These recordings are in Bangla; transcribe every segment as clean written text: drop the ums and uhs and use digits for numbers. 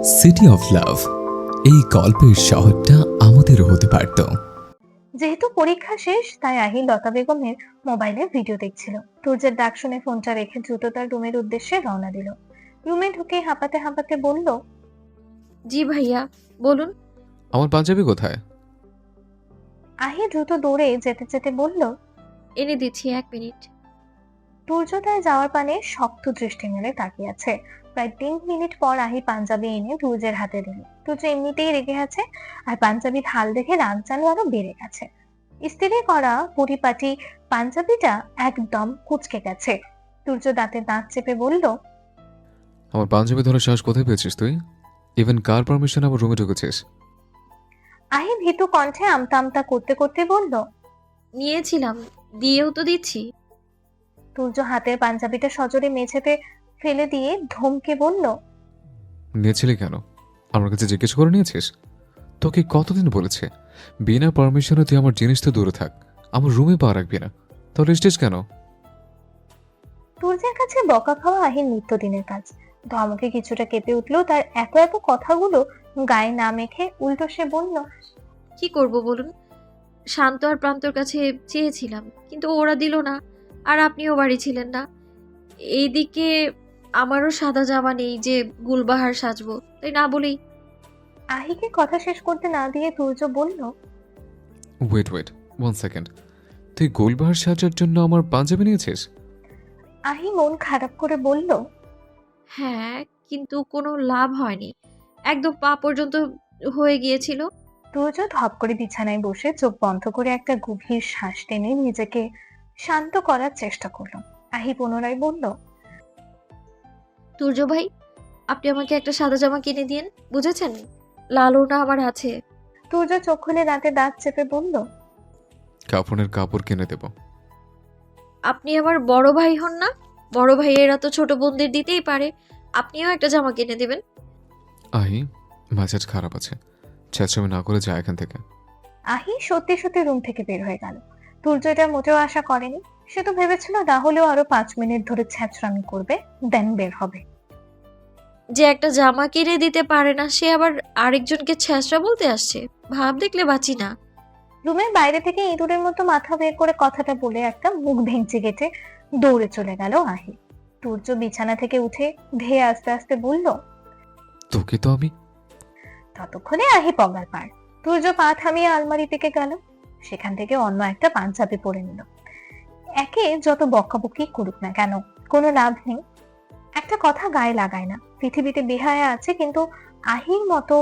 সিটি অফ লাভ, এই গল্পের শহরটা আমাদেরও হতে পারত। যেহেতু পরীক্ষা শেষ তাই আহিল লতা বেগমের মোবাইলে ভিডিও দেখছিল। তুর্যের ডাক শুনে ফোনটা রেখে দ্রুত তার রুমের উদ্দেশ্যে রওনা দিল। রুমে ঢুকে হাঁপাতে হাঁপাতে বলল, জি ভাইয়া, বলুন। আমার পাঞ্জাবি কোথায়? আহি দ্রুত দৌড়ে যেতে যেতে বলল। এনে দিচ্ছি, 1 মিনিট। তুর্য তার যাওয়ার পানে শক্ত দৃষ্টি মেলে তাকিয়ে আছে। প্রায় 3 মিনিট পর আহি পাঞ্জাবি এনে তুর্যের হাতে দিল। তুর্য এমনিতেই রেগে আছে, আর পাঞ্জাবির হাল দেখে রাগ যেন আরো বেড়ে গেছে। ইস্ত্রি করা পরিপাটি পাঞ্জাবিটা একদম কুঁচকে গেছে। তুর্য দাঁতে দাঁত চেপে বলল, আমার পাঞ্জাবি ধরার সাহস কোথায় পেয়েছিস তুই? ইভেন কার পারমিশন আমার রুমে ঢুকেছিস? আহি ভীতু কণ্ঠে আমতা আমতা করতে করতে বলল। নিয়েছিলাম, দিয়েও তো দিচ্ছি। তুর্য হাতের পাঞ্জাবিটা সজোরে মেঝেতে ফেলে দিয়ে ধমকে বলল, নিয়েছিলি কেন? আমার কাছে জিজ্ঞেস করে নিয়েছিস? তোকে কতদিন বলেছে বিনা পারমিশনে তুই আমার জিনিস তো দূরে থাক, আমার রুমে পা রাখবি না। তাহলে এসছিস কেন? তুর্যের কাছে বকা খাওয়া আহির নিত্যদিনের কাজ। ধমকে কিছুটা কেঁপে উঠলেও তার এত এত কথাগুলো গায়ে না মেখে উল্টো সে বলল, কি করব বলুন? শান্ত আর প্রান্তর কাছে চেয়েছিলাম, কিন্তু ওরা দিল না। আর আপনিও বাড়ি ছিলেন না। এইদিকে আমারও সাদা জামা নেই যে গুলবাহার সাজবো, তাই না বলেই। আহিকে কথা শেষ করতে না দিয়ে তুর্য বলল, ওয়েট 1 সেকেন্ড, তুই গোলবাহার সাজার জন্য আমার পাঞ্জাবি নিয়েছিস? আহি মন খারাপ করে বলল, হ্যাঁ, কিন্তু কোনো লাভ হয়নি। একদম পা পর্যন্ত হয়ে গিয়েছিল। তুর্য ধপ করে বিছানায় বসে চোখ বন্ধ করে একটা গভীর শ্বাস টেনে নিজেকে শান্ত করার চেষ্টা করলো। আহি পুনরায় বলল, তুর্য ভাই, আপনি আমাকে একটা সাদা জামা কিনে দিন, বুঝেছেন? লালও না আমার আছে। তুর্য চোখ খুলে দাঁতে দাঁত চেপে বলল, কাফনের কাপড় কিনে দেব। আপনি আমার বড় ভাই হন না? বড় ভাইয়েরা তো ছোট বোনদের দিতেই পারে। আপনিও একটা জামা কিনে দেবেন। আহি, মেজাজ খারাপ আছে, চেঁচামি না করে যা এখান থেকে। আহি সত্যি সত্যি রুম থেকে বের হয়ে গেল। তুর্য এটা মোটেও আশা করেনি। সে তো ভেবেছিল না হলেও আরো 5 মিনিট ধরে ছ্যাঁচড়ামি করবে, দেন বের হবে। যে একটা জামা কিনে দিতে পারে না, সে আবার আরেকজনকে ছ্যাঁচড়া বলতে আসছে। ভাব দেখলে বাঁচি না। রুমের বাইরে থেকে ইঁদুরের মতো মাথা বের করে কথাটা বলে একটা মুখ ভেঙচি কেটে দৌড়ে চলে গেল আহি। তুর্য বিছানা থেকে উঠে ধেয়ে আস্তে আস্তে বলল, তোকে তো আমি। ততক্ষণে আহি পগার পার। তুর্য পা থামিয়ে আলমারি থেকে গেল। সেখান থেকে অন্য একটা পাঞ্জাবি পরে নিল। একে যত বকাবকি করুক না কেন, কোনো লাভ নেই। একটা কথা গায়ে লাগায় না, পৃথিবীতে বেহায়া আছে, কিন্তু আহির মতো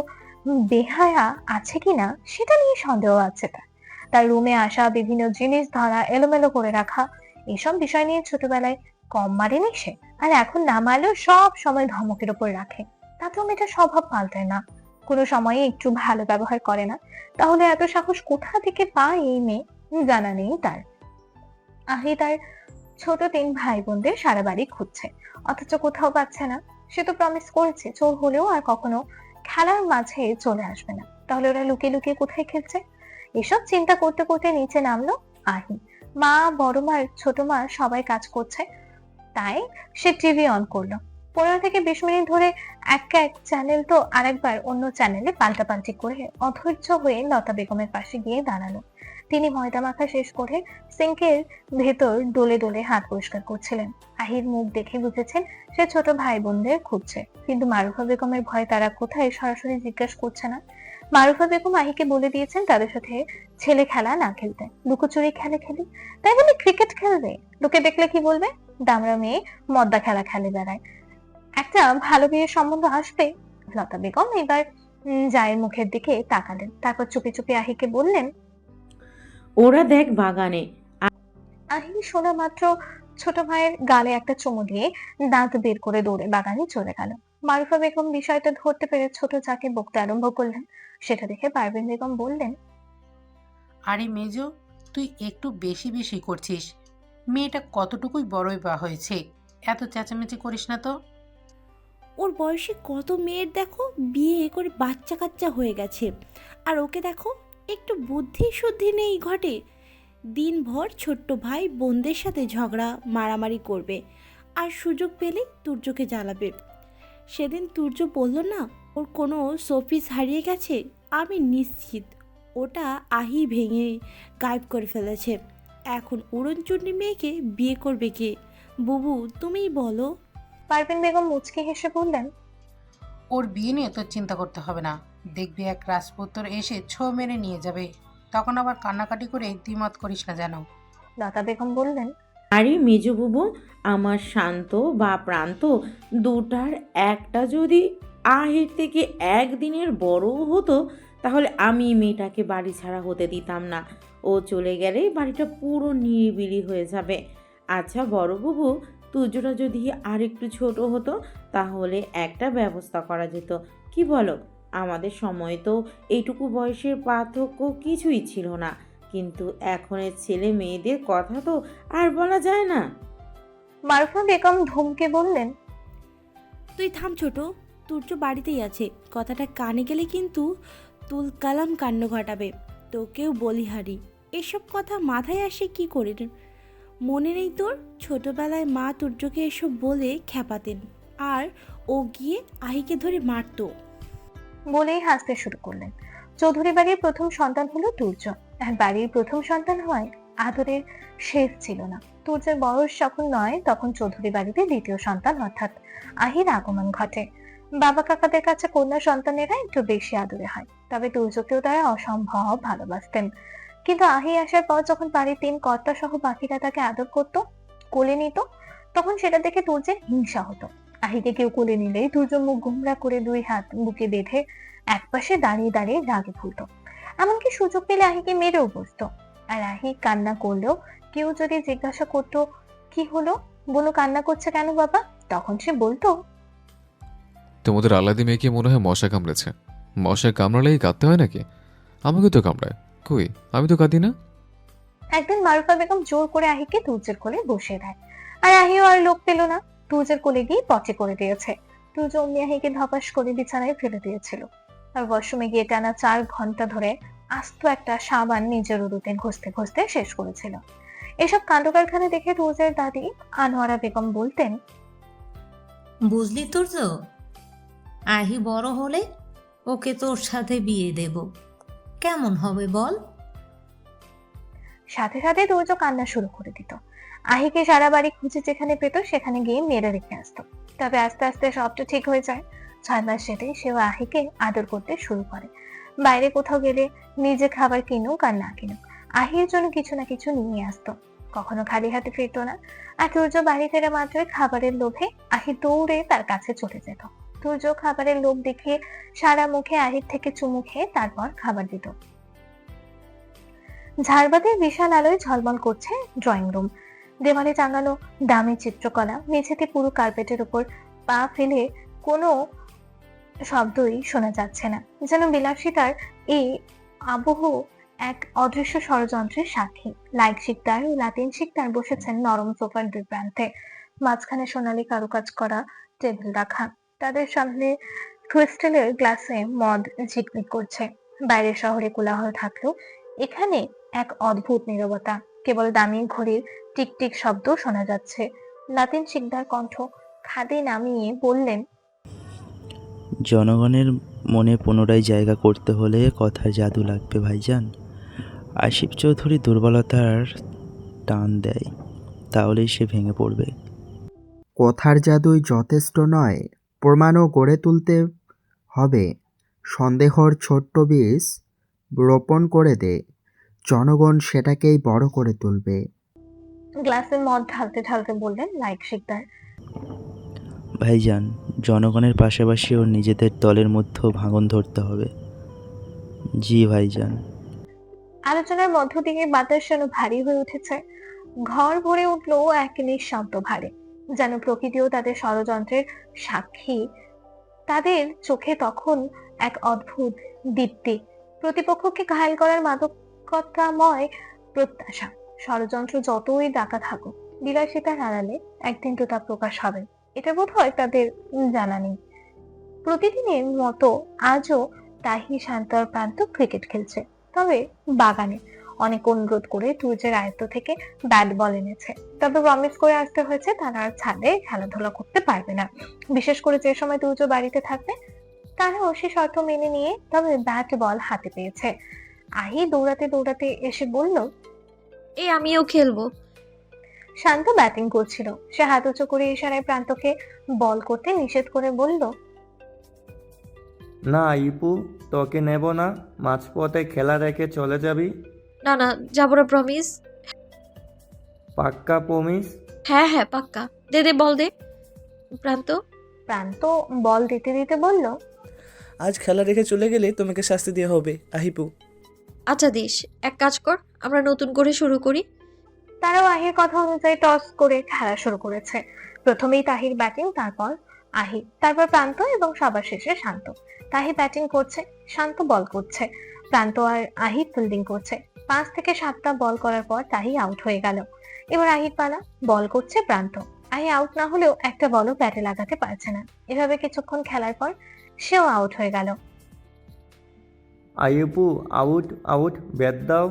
বেহায়া আছে কিনা সেটা নিয়ে সন্দেহ আছে তার। তার রুমে আসা, বিভিন্ন জিনিস ধরা, এলোমেলো করে রাখা, এসব বিষয় নিয়ে ছোটবেলায় কম মারেনি সে। আর এখন না মারলেও সব সময় ধমকের উপর রাখে। তাতেও মেয়েটা স্বভাব পাল্টায় না, কোনো সময়ে একটু ভালো ব্যবহার করে না। তাহলে এত সাহস কোথা থেকে পায় এই মেয়ে, জানা নেই তার। আহি তার ছোট 3 ভাই বোনদের সারা বাড়ি খুঁজছে, অথচ কোথাও পাচ্ছে না। সে তো প্রমিস করেছে চোর হলেও আর কখনো খেলার মাঝে চলে আসবে না। তাহলে ওরা লুকিয়ে লুকিয়ে কোথায় খেলছে? এসব চিন্তা করতে করতে নিচে নামলো আহি। মা, বড় মা, ছোট মা সবাই কাজ করছে, তাই সে টিভি অন করলো। 15 থেকে 20 মিনিট ধরে এক চ্যানেল তো আরেকবার অন্য চ্যানেলে পাল্টাপাল্টি করে অধৈর্য হয়ে লতা বেগমের পাশে গিয়ে দাঁড়ালো। তিনি ময়দা মাখা শেষ করে সিঙ্কের ভেতর ডলে ডলে হাত পরিষ্কার করছিলেন। আহির মুখ দেখে বুঝেছেন সে ছোট ভাই বোনদের খুঁজছে, কিন্তু মারুফা বেগমের ভয়ে তারা কোথায় সরাসরি জিজ্ঞাসা করছে না। মারুফা বেগম আহিকে বলে দিয়েছেন তাদের সাথে ছেলে খেলা না খেলতে, লুকোচুরি খেলে খেলি। তাই বলে ক্রিকেট খেলবে? লোকে দেখলে কি বলবে? দামড়া মেয়ে মদ্দা খেলা খেলে বেড়ায়। একটা ভালো বিয়ের সম্বন্ধ আসবে। লতা বেগম এবার জায়ের মুখের দিকে তাকালেন, তারপর চুপি চুপি আহিকে বললেন। ওরা দেখ বাগানে। আহি শোনা মাত্র ছোট ভাইয়ের গালে একটা চুমু দিয়ে দাঁত বের করে দৌড়ে বাগানে চলে গেল। মারুফা বেগম বিষয়টা ধরতে পেরে ছোট যাকে বকতে আরম্ভ করলেন। সেটা দেখে পারভিন বেগম বললেন, আরে মেজো, তুই একটু বেশি বেশি করছিস। মেয়েটা কতটুকুই বড়ই বা হয়েছে, এত চেঁচামেচি করিস না তো। ওর বয়সে কত মেয়ের দেখো বিয়ে করে বাচ্চা কাচ্চা হয়ে গেছে, আর ওকে দেখো একটু বুদ্ধি শুদ্ধি নেই ঘটে। দিনভর ছোট্ট ভাই বোনদের সাথে ঝগড়া মারামারি করবে, আর সুযোগ পেলেই তুর্যকে জ্বালাবে। সেদিন তুর্য বলল না ওর কোনো শোপিস হারিয়ে গেছে? আমি নিশ্চিত ওটা আহি ভেঙে গায়েব করে ফেলেছে। এখন উড়নচণ্ডী মেয়েকে বিয়ে করবে কে? বুবু, তুমিই বলো। পারভিন বেগম মুচকি হেসে বললেন, ওর বিয়ে নিয়ে তোর চিন্তা করতে হবে না। দেখবি এক রাজপুত্র এসে ছো মেরে নিয়ে যাবে, তখন আবার কান্নাকাটি করে দ্বিমত করিস না যেন। লতা বেগম বললেন, আরে মেজো বুবু, আমার শান্ত বা প্রান্ত দুটার একটা যদি আহির থেকে একদিনের বড়ও হতো, তাহলে আমি মেয়েটাকে বাড়ি ছাড়া হতে দিতাম না। ও চলে গেলে বাড়িটা পুরো নিরিবিলি হয়ে যাবে। আচ্ছা বড় বুবু, তুজোটা যদি আর একটু ছোট হতো তাহলে একটা ব্যবস্থা করা যেত, কি বলো? আমাদের সময় তো এইটুকু বয়সের পার্থক্য কিছুই ছিল না, কিন্তু এখনের ছেলে মেয়েদের কথা তো আর বলা যায় না। মারুফা বেগম ধমকে বললেন, তুই থাম ছোট, তুর্য বাড়িতেই আছে। কথাটা কানে গেলে কিন্তু তুল কালাম কাণ্ড ঘটাবে। তোকেও বলিহারি, এসব কথা মাথায় আসে কি করে? মনে নেই তোর? ছোটবেলায় মা তুর্যকে এসব বলে খেপাতেন, আর ও গিয়ে আহিকে ধরে মারতো। বলেই হাসতে শুরু করলেন। চৌধুরী বাড়ির প্রথম সন্তান হলো তুর্য, আর বাড়ির প্রথম সন্তান হয় আদরের শেষ ছিল না। তুর্যের বয়স যখন নয় তখন চৌধুরী বাড়িতে দ্বিতীয় সন্তান অর্থাৎ আহির আগমন ঘটে। বাবা কাকাদের কাছে কন্যা সন্তানেরা একটু বেশি আদরে হয়, তবে তুর্যকেও তারা অসম্ভব ভালোবাসতেন। কিন্তু আহি আসার পর যখন বাড়ির 3 কর্তা সহ বাকিরা তাকে আদর করত, কোলে নিত, তখন সেটা দেখে তুর্যের হিংসা হতো। আহিকে কেউ কোলে নিলেই তুর্য মুখ গোমড়া করে 2 হাত বুকে বেঁধে একপাশে দাঁড়িয়ে দাঁড়িয়ে রাগে ফুলত। এমনকি সুযোগ পেলে আহিকে মেরেও বসতো। আর আহি কান্না করলেও কেউ যদি জিজ্ঞাসা করতো, কি হলো বনু, কান্না করছে কেন বাবা, তখন সে বলতো, তোমাদের আলাদি মেয়েকে মনে হয় মশা কামড়েছে। মশা কামড়ালেই কাঁদতে হয় নাকি? আমাকে তো কামড়ায়, কই আমি তো কাঁদি না। একদিন মারুফা বেগম জোর করে আহিকে তুর্যের কোলে বসিয়ে দেয়, আর আহিও আর লোক পেল না, তুর্যের কোলে গিয়ে পচে করে দিয়েছে। তুর্য অমনি আহিকে ধপাস করে বিছানায় ফেলে দিয়েছিল। আর ওয়াশরুমে গিয়ে টানা 4 ঘন্টা ধরে আস্ত একটা সাবান নিজের উরুতে ঘষতে ঘষতে শেষ করেছিল। এসব কাণ্ড কারখানা দেখে তুর্যের দাদি আনোয়ারা বেগম বলতেন, বুঝলি তুর্য, আহি বড় হলে ওকে তোর সাথে বিয়ে দেব, কেমন হবে বল? সাথে সাথে তুর্য কান্না শুরু করে দিত। আহিকে সারা বাড়ি খুঁজে যেখানে পেত সেখানে গিয়ে মেরে রেখে আসতো। তবে আস্তে আস্তে সবটা ঠিক হয়ে যায়। 6 মাস যেতেই সেও আহিকে আদর করতে শুরু করে। বাইরে কোথাও গেলে নিজে খাবার কিনুক আর না কিনুক, আহির জন্য কিছু না কিছু নিয়ে আসতো। কখনো খালি হাতে ফিরতো না। আর তুর্য বাড়ি ফেরা মাত্রই খাবারের লোভে আহি দৌড়ে তার কাছে চলে যেত। তুর্য খাবারের লোভ দেখিয়ে সারা মুখে আহির থেকে চুমু খেয়ে তারপর খাবার দিত। ঝাড়বাতির বিশাল আলোয় ঝলমল করছে ড্রয়িং রুম। দেওয়ালে টাঙানো দামি চিত্রকলা, মেঝেতে পুরো কার্পেটের উপর পা ফেলে কোনো শব্দই শোনা যাচ্ছে না, যেন বিলাসিতার এই আবহ এক অদৃশ্য ষড়যন্ত্রের সাক্ষী। লাইক শিকদার ও লাতিন শিকদার বসেছেন নরম সোফার 2 প্রান্তে, মাঝখানে সোনালী কারুকাজ করা টেবিল রাখা, তাদের সামনে ক্রিস্টালের গ্লাসে মদ ঝিকমিক করছে। বাইরের শহরে কোলাহল থাকলেও এখানে এক অদ্ভুত নীরবতা, কেবল দামি ঘড়ির টিকটিক শব্দ শোনা যাচ্ছে। লাতিন শিকদার কণ্ঠ খাদে নামিয়ে বললেন, জনগণের মনে পুনরায় জায়গা করতে হলে কথার জাদু লাগবে ভাইজান। আসিফ চৌধুরী দুর্বলতার টান দেয়, তাহলেই সে ভেঙে পড়বে। কথার জাদুই যথেষ্ট নয়, প্রমাণও গড়ে তুলতে হবে। সন্দেহর ছোট্ট বীজ রোপণ করে দে, জনগণ সেটাকেই বড় করে তুলবে। গ্লাসে মদ ঢালতে ঢালতে বললেন লাইক শিকদার, ভাইজান, জনগণের পাশাপাশি ওর নিজেদের দলের মধ্যেও ভাঙন ধরতে হবে। জি ভাইজান। আলোচনার মধ্য দিয়ে বাতাস যেন ভারী হয়ে উঠেছে। ঘর ভরে উঠলো এক নিঃশব্দ ভারে, যেন প্রকৃতিও তাদের ষড়যন্ত্রের সাক্ষী। তাদের চোখে তখন এক অদ্ভুত দীপ্তি, প্রতিপক্ষকে ঘায়েল করার মাদকতাময় প্রত্যাশা। ষড়যন্ত্র যতই ডাকা থাকুক, বিলাসিতার আড়ালে একদিন তো তা প্রকাশ হবে, এটা বোধ হয় তাদের জানা নেই। প্রতিদিনের মতো আজও তাহি শান্তর প্রান্ত ক্রিকেট খেলছে, তবে বাগানে। অনেক অনুরোধ করে তুর্যের আয়ত্ত থেকে ব্যাট বল এনেছে, তবে প্রমিস করে আসতে হয়েছে তারা আর ছাদে খেলাধুলা করতে পারবে না, বিশেষ করে যে সময় তুর্য বাড়িতে থাকবে। তারাও সে শর্ত মেনে নিয়ে তবে ব্যাট বল হাতে পেয়েছে। আহি দৌড়াতে দৌড়াতে এসে বলল, এই আমিও খেলবো। শান্ত ব্যাটিং করছিল। সে হাত উঁচু করে ইশারায় প্রান্তকে বল করতে নিষেধ করে বলল, না ইপু, তোকে নেব না। মাঝপথে খেলা রেখে চলে যাবি? না না, যাবো না, প্রমিস। পাক্কা প্রমিস? হ্যাঁ হ্যাঁ, পাক্কা। দে দে, বল দে। প্রান্ত। প্রান্ত বল দিতে দিতে বলল, আজ খেলা রেখে চলে গেলে তোমাকে শাস্তি দেওয়া হবে আহিপু। আচ্ছা দিস, এক কাজ কর, আমরা নতুন করে শুরু করি। তারাও আহির কথা অনুযায়ী টস করে খেলা শুরু করেছে। প্রথমেই তাহির ব্যাটিং, তারপর আহি, তারপর প্রান্ত এবং সবার শেষে শান্ত। তাহি ব্যাটিং করছে, শান্ত বল করছে, প্রান্ত আর আহি ফিল্ডিং করছে। 5 থেকে 7টা বল করার পর তাহি আউট হয়ে গেল। এবার আহির পালা। বল করছে প্রান্ত। আহি আউট না হলেও একটা বলও ব্যাটে লাগাতে পারছে না। এভাবে কিছুক্ষণ খেলার পর সেও আউট হয়ে গেল। আইপু, আউট আউট, ব্যাট দাও।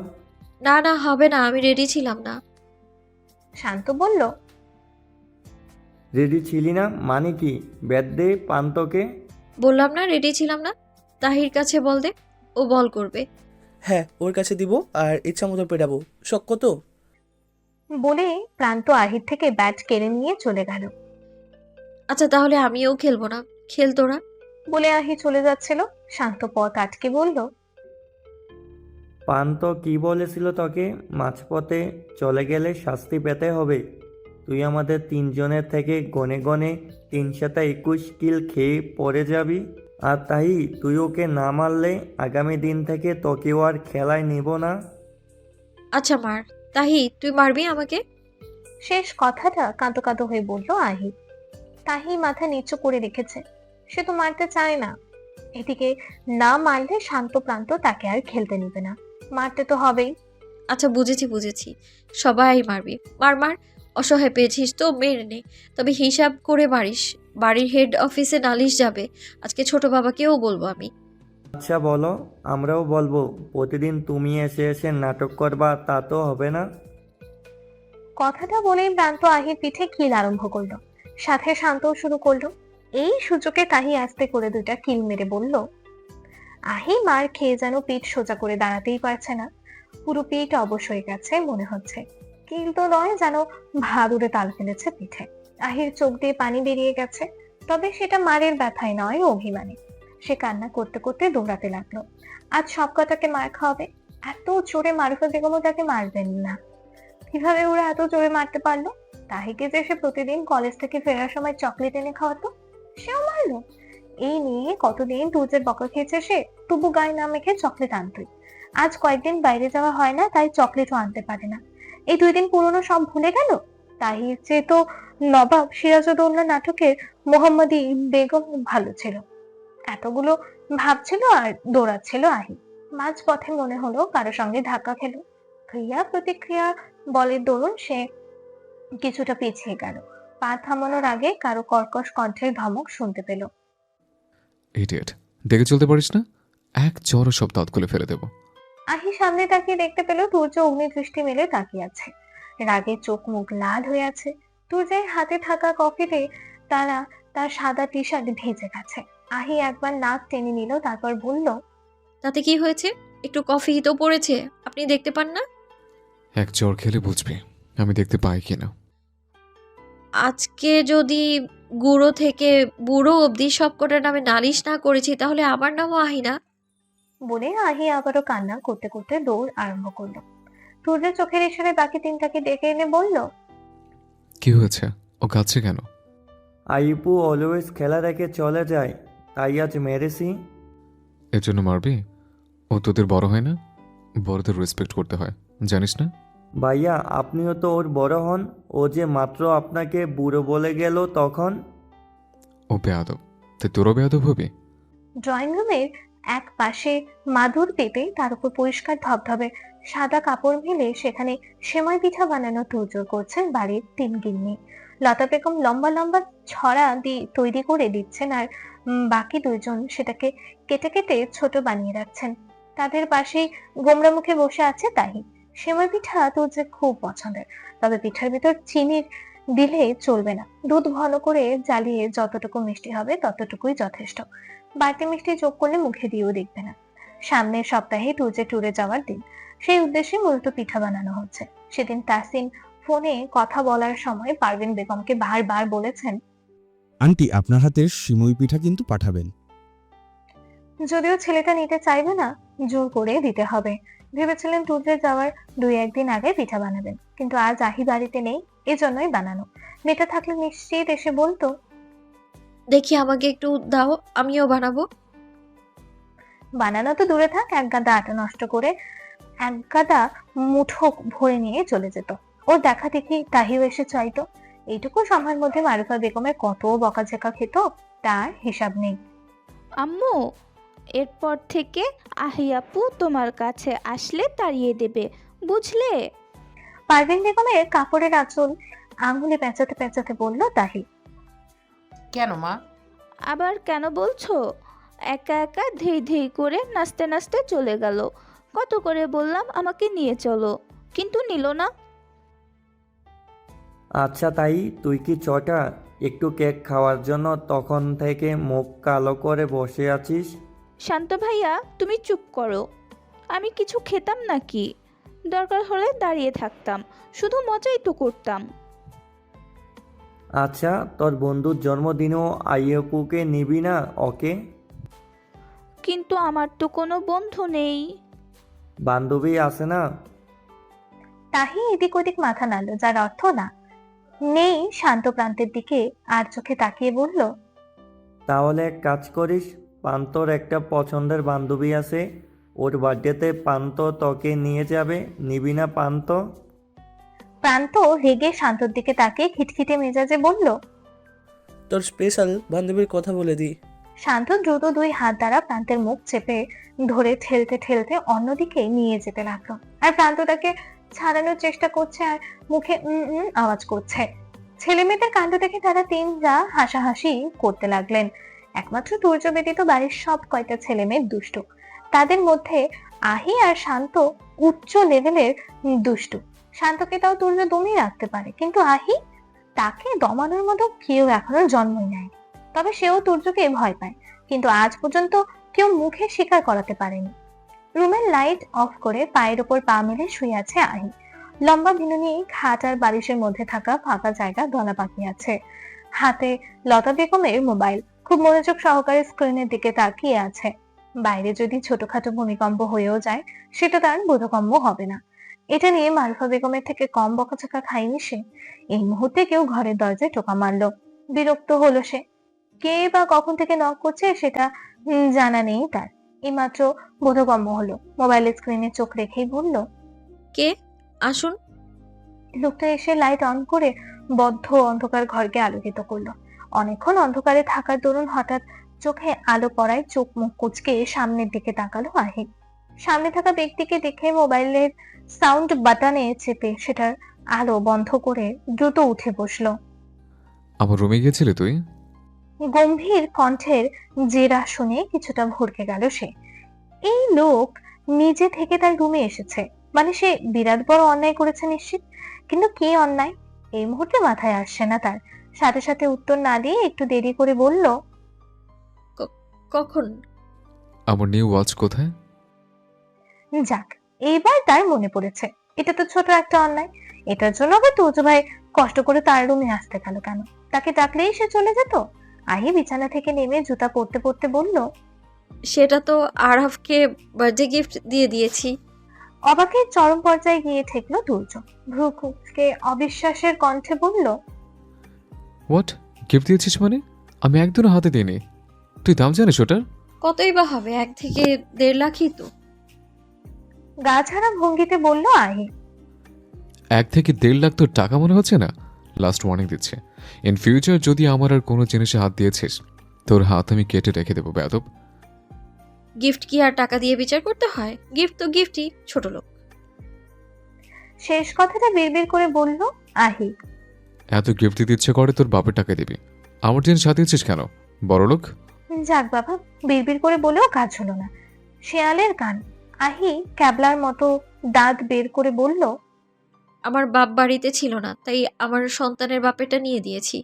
না না, হবে না, আমি রেডি ছিলাম না। শান্ত বলল, রেডি ছিলি না মানে কি? ব্যাট দে প্রান্তকে। বললাম না রেডি ছিলাম না। তাহির কাছে বল দে, ও বল করবে। হ্যাঁ, ওর কাছে দিব আর ইচ্ছা মতো পেটাবো। শখ কত? বলে প্রান্ত আহির থেকে ব্যাট কেড়ে নিয়ে চলে গেল। আচ্ছা তাহলে আমিও খেলবো না, খেল তোরা। বলে আহি চলে যাচ্ছিল। শান্ত পথ আটকে বলল, প্রান্ত কি বলেছিল তোকে? মাঝপথে চলে গেলে শাস্তি পেতে হবে। তুই আমাদের 3 জনের থেকে গনে গনে 321 কিল খেয়ে পড়ে যাবি। আর তাই তুই ওকে না মারলে আগামী দিন থেকে তোকেও আর খেলায় নিব না। আচ্ছা মার। তাহি, তুই মারবি আমাকে? শেষ কথাটা কাঁদো কাঁদো হয়ে বলল আহি। তাহি মাথা নিচু করে রেখেছে। সে তো মারতে চায় না। এদিকে না মারলে শান্ত প্রান্ত তাকে আর খেলতে নিবে না। মারতে তো হবেই। আচ্ছা বুঝেছি বুঝেছি, সবাই মারবি। মার মার, অসহায় পেয়েছিস তো, মেরে নে। তবে হিসাব করে মারিস। বাড়ির হেড অফিসে নালিশ যাবে। আজকে ছোট বাবাকেও বলবো আমি। আচ্ছা বলো, আমরাও বলবো। প্রতিদিন তুমি এসে এসে নাটক করবা, তা তো হবে না। কথাটা বলেই প্রান্ত আহির পিঠে কিল আরম্ভ করলো। সাথে শান্তও শুরু করলো। এই সুযোগে তাহি আস্তে করে 2টা কিল মেরে বলল, আহি মার খেয়ে যেন পিঠ সোজা করে দাঁড়াতেই পারছে না। পুরো পিঠ অবশ হয়ে গেছে মনে হচ্ছে। কিল তো নয়, যেন ভাদুরে তাল ফেলেছে পিঠে। আহির চোখ দিয়ে পানি বেরিয়ে গেছে। তবে সেটা মারের ব্যথায় নয়, অভিমানে। সে কান্না করতে করতে দৌড়াতে লাগলো। আজ সব কটাকে মার খাওয়াবে। এত জোরে মারুফা বেগমও তাকে মারবেন না। কিভাবে ওরা এত জোরে মারতে পারলো? তাহিকে যে সে প্রতিদিন কলেজ থেকে ফেরার সময় চকলেট এনে খাওয়াতো, সেও মারলো। এই নিয়ে কতদিন তুজের বকা খেয়েছে সে, তবু গায়ে না মেখে চকলেট আনতই। আজ কয়েকদিন বাইরে যাওয়া হয় না, তাই চকলেটও আনতে পারে না। এই 2 দিন পুরনো সব ভুলে গেল। তাহির চেয়ে তো নবাব সিরাজউদ্দৌলা নাটকের মোহাম্মদী বেগম ভালো ছিল। এতগুলো ভাবছিল আর দৌড়াচ্ছিল আহি। মাঝ পথে মনে হলো কারো সঙ্গে ধাক্কা খেলো। ক্রিয়া প্রতিক্রিয়া বলের দরুন সে কিছুটা পিছিয়ে গেল। পা থামানোর আগে কারো কর্কশ কণ্ঠের ধমক শুনতে পেল। ইডিয়েট, দেখে চলতে পারিস না? এক চড় সব দাঁত খুলে ফেলে দেবো। আহি সামনে তাকিয়ে দেখতে পেল তুর্য অগ্নি দৃষ্টি মেলে তাকিয়ে আছে। রাগে চোখ মুখ লাল হয়ে আছে। তুর্যের হাতে থাকা কফিতে তার সাদা টি শার্ট ভেজে গেছে। আহি একবার নাক টেনে নিল, তারপর বলল, তাতে কি হয়েছে? একটু কফি তো পড়েছে, আপনি দেখতে পান না? এক চড় খেলে বুঝবি আমি দেখতে পাই কিনা। আজকে যদি গুঁড়ো থেকে বুড়ো অবধি সবকটার নামে নালিশ না করেছি, তাহলে আমার নামও আহিনা। বলে আহি আবারও কান্না করতে করতে দৌড় আরম্ভ করলো। তুর্যের চোখের ইশারায় বাকি 3টাকে ডেকে এনে বলল, কি হয়েছে? ও কাঁদছে কেন? আইপু অলওয়েজ খেলা রেখে চলে যায়, তাই আজ মেরেছি। এর জন্য মারবি? ও তোদের বড় হয় না? বড়দের রেসপেক্ট করতে হয়, জানিস না? ভাইয়া আপনিও তো ওর বড় হন। ও যে মাত্র আপনাকে বুড়ো বলে গেল তখন। ও বেয়াদব, তুই তোরও বেয়াদব হবি? ড্রয়িং রুমের এক পাশে মাদুর পেতে তার উপর পরিষ্কার ধবধবে সাদা কাপড় মেলে সেখানে সেমাই পিঠা বানানো তোড়জোড় করছেন বাড়ির 3 গিন্নি। লতা বেগম লম্বা লম্বা ছড়া দিয়ে তৈরি করে দিচ্ছেন, আর বাকি 2 জন সেটাকে কেটে কেটে ছোট বানিয়ে রাখছেন। তাদের পাশেই গোমরা মুখে বসে আছে তাহি। সেমাই পিঠা তোর খুব পছন্দের, তবে পিঠার ভিতর চিনি দিলে চলবে না। দুধ ঘন করে জ্বালিয়ে যতটুকু মিষ্টি হবে ততটুকুই যথেষ্ট। বাড়তি মিষ্টি যোগ করলে মুখে দিয়েও দেখবে না। সামনের সপ্তাহে ট্যুরে যাওয়ার দিন, সেই উদ্দেশ্যে মূলত পিঠা বানানো হচ্ছে। সেদিন তাসিন ফোনে কথা বলার সময় পারভিন বেগমকে বারবার বলেছেন, আন্টি আপনার হাতের সিমুই পিঠা কিন্তু পাঠাবেন। যদিও ছেলেটা নিতে চাইবে না, জোর করে দিতে হবে। ভেবেছিলেন ট্যুরে যাওয়ার 2-1 দিন আগে পিঠা বানাবেন, কিন্তু আজ আহি বাড়িতে নেই, এজন্যই বানানো। মেয়েটা থাকলে নিশ্চিত এসে বলতো, দেখি আমাকে একটু দাও, আমিও বানাবো। বানানো তো দূরে থাক, এক গাদা আটা নষ্ট করে এক গাদা মুঠো ভরে নিয়ে চলে যেত। ওর দেখা দেখি তাহিও এসে চাইতো। এইটুকু সময়ের মধ্যে মারুফা বেগমের কত বকাঝকা খেত, তার হিসাব নেই। আম্মু, এরপর থেকে আহি আপু তোমার কাছে আসলে তাড়িয়ে দেবে, বুঝলে? পারভিন বেগমের কাপড়ের আঁচল আঙুলে পেঁচাতে পেঁচাতে বলল তাহি। কেন মা? আবার কেন বলছো? একা একা ধেই ধেই করে নাচতে নাচতে চলে গেল। কত করে বললাম আমাকে নিয়ে চলো, কিন্তু নিল না। আচ্ছা তাই তুই কি ছটা একটু কেক খাওয়ার জন্য তখন থেকে মুখ কালো করে বসে আছিস? শান্ত ভাইয়া, তুমি চুপ করো। আমি কিছু খেতাম নাকি? দরকার হলে দাঁড়িয়ে থাকতাম, শুধু মজাই তো করতাম। আচ্ছা তোর বন্ধুর জন্মদিনেও আইয়পুকে নিবি না ওকে? কিন্তু আমার তো কোনো বন্ধু নেই। বান্ধবী আছে না? তাহি এদিক ওদিক মাথা নাড়ল, যার অর্থ না। নেই শান্ত প্রান্তের দিকে আর চোখে তাকিয়ে বলল, তাহলে এক কাজ করিস, পান্তর একটা পছন্দের বান্ধবী আছে, ওর বার্থডেতে পান্ত তোকে নিয়ে যাবে, নিবি না পান্ত? প্রান্ত রেগে শান্তর দিকে তাকিয়ে খিটখিটে মেজাজে বলল। তোর স্পেশাল বান্ধবীর কথা বলে দি। শান্ত দ্রুত 2 হাত দ্বারা প্রান্তের মুখ চেপে ধরে ঠেলতে ঠেলতে অন্যদিকে নিয়ে যেতে লাগলো। আর প্রান্ত তাকে ছাড়ানোর চেষ্টা করছে আর মুখে আওয়াজ করছে। ছেলে মেয়েদের কাণ্ড দেখে তারা 3 যা হাসাহাসি করতে লাগলেন। একমাত্র তুর্য ব্যতীত বাড়ির সব কয়টা ছেলে মেয়ে দুষ্টু। তাদের মধ্যে আহি আর শান্ত উচ্চ লেভেলের দুষ্টু। শান্তকে তাও তুর্য দমিয়ে রাখতে পারে, কিন্তু আহি, তাকে দমানোর মতো কেউ এখনো জন্মই নেয়। তবে সেও তুর্যকে ভয় পায়, কিন্তু আজ পর্যন্ত কেউ মুখে স্বীকার করাতে পারেনি। রুমের লাইট অফ করে পায়ের উপর পা মেলে শুয়ে আছে আহি। লম্বা বিনুনি খাট আর বালিশের মধ্যে থাকা ফাঁকা জায়গা গলা পাকিয়ে আছে। হাতে লতা বেগমের মোবাইল, খুব মনোযোগ সহকারে স্ক্রিনের দিকে তাকিয়ে আছে। বাইরে যদি ছোটখাটো ভূমিকম্প হয়েও যায়, সেটা তার বোধগম্য হবে না। এটা নিয়ে মারুফা বেগমের থেকে কম বকাঝকা খায়নি সে। এই মুহূর্তে কেউ ঘরের দরজায় টোকা মারলো। বিরক্ত হলো সে। কে বা কখন থেকে নক করছে সেটা জানা নেই তার। এইমাত্র বোধগম্য হলো। মোবাইলের স্ক্রিনে চোখ রেখেই বলল, কে? আসুন। লোকটা এসে লাইট অন করে বদ্ধ অন্ধকার ঘরকে আলোকিত করলো। অনেকক্ষণ অন্ধকারে থাকার দরুন হঠাৎ চোখে আলো পড়ায় চোখ মুখ কুঁচকে সামনের দিকে তাকালো আহি। সামনে থাকা ব্যক্তিকে দেখে মোবাইলের সাউন্ড বাটনে চেপে সেটার আলো বন্ধ করে দ্রুত উঠে বসলো। আমার রুমে গিয়েছিলে তুই? গম্ভীর কণ্ঠের জেরা শুনে কিছুটা ভরকে গেল সে। এই লোক নিজে থেকে তার রুমে এসেছে, মানে সে বিরাট বড় অন্যায় করেছে নিশ্চিত। কিন্তু কি অন্যায় এই মুহূর্তে মাথায় আসছে না তার। সাথে সাথে উত্তর না দিয়ে একটু দেরি করে বলল, কখন? আমার নিউ ওয়াচ কোথায়? যাক, এইবার তার মনে পড়েছে। এটা তো ছোট একটা অন্যায়। এটার জন্য আবার তুজো ভাই কষ্ট করে তার রুমে আসতে গেল কেন? তাকে ডাকলেই সে চলে যেত। আহি বিছানা থেকে নেমে জুতা পরতে পরতে বলল, সেটা তো আরাফকে বার্থডে গিফট দিয়ে দিয়েছি। অবাকের চরম পর্যায়ে গিয়ে ঠেকলো তুর্য। ভ্রু কুঁচকে অবিশ্বাসের কণ্ঠে বলল, হোয়াট? গিফট দিয়েছিস মানে? আমি একদিনও হাতে দিইনি। তুই দাম জানিস ওটার? কতই বা হবে, 1 থেকে 1.5 লাখই তো। গা ছাড়া ভঙ্গিতে বলল আহি। 1 থেকে 1.5 লাখ তোর টাকা মনে হচ্ছে না? লাস্ট ওয়ার্নিং দিচ্ছে, ইন ফিউচার যদি আমার আর কোনো জিনিসে হাত দিয়েছিস, তোর হাত আমি কেটে রেখে দেবো বেয়াদব। গিফট কি আর টাকা দিয়ে বিচার করতে হয়? গিফট তো গিফটই, ছোট লোক। শেষ কথাটা বিড়বিড় করে বলল আহি। এত গিফট দিতে ইচ্ছে করে তোর বাপের টাকা দিবি, আমার জিনিস হাতে দিচ্ছিস কেন? বড় লোক। যাক বাবা, বিড়বিড় করে বলেও কাজ হলো না। শেয়ালের কান। আহি ক্যাবলার মতো দাঁত বের করে বলল, আমার বাপ বাড়িতে ছিল না, তাই আমার সন্তানের বাপেটা নিয়ে দিয়েছি।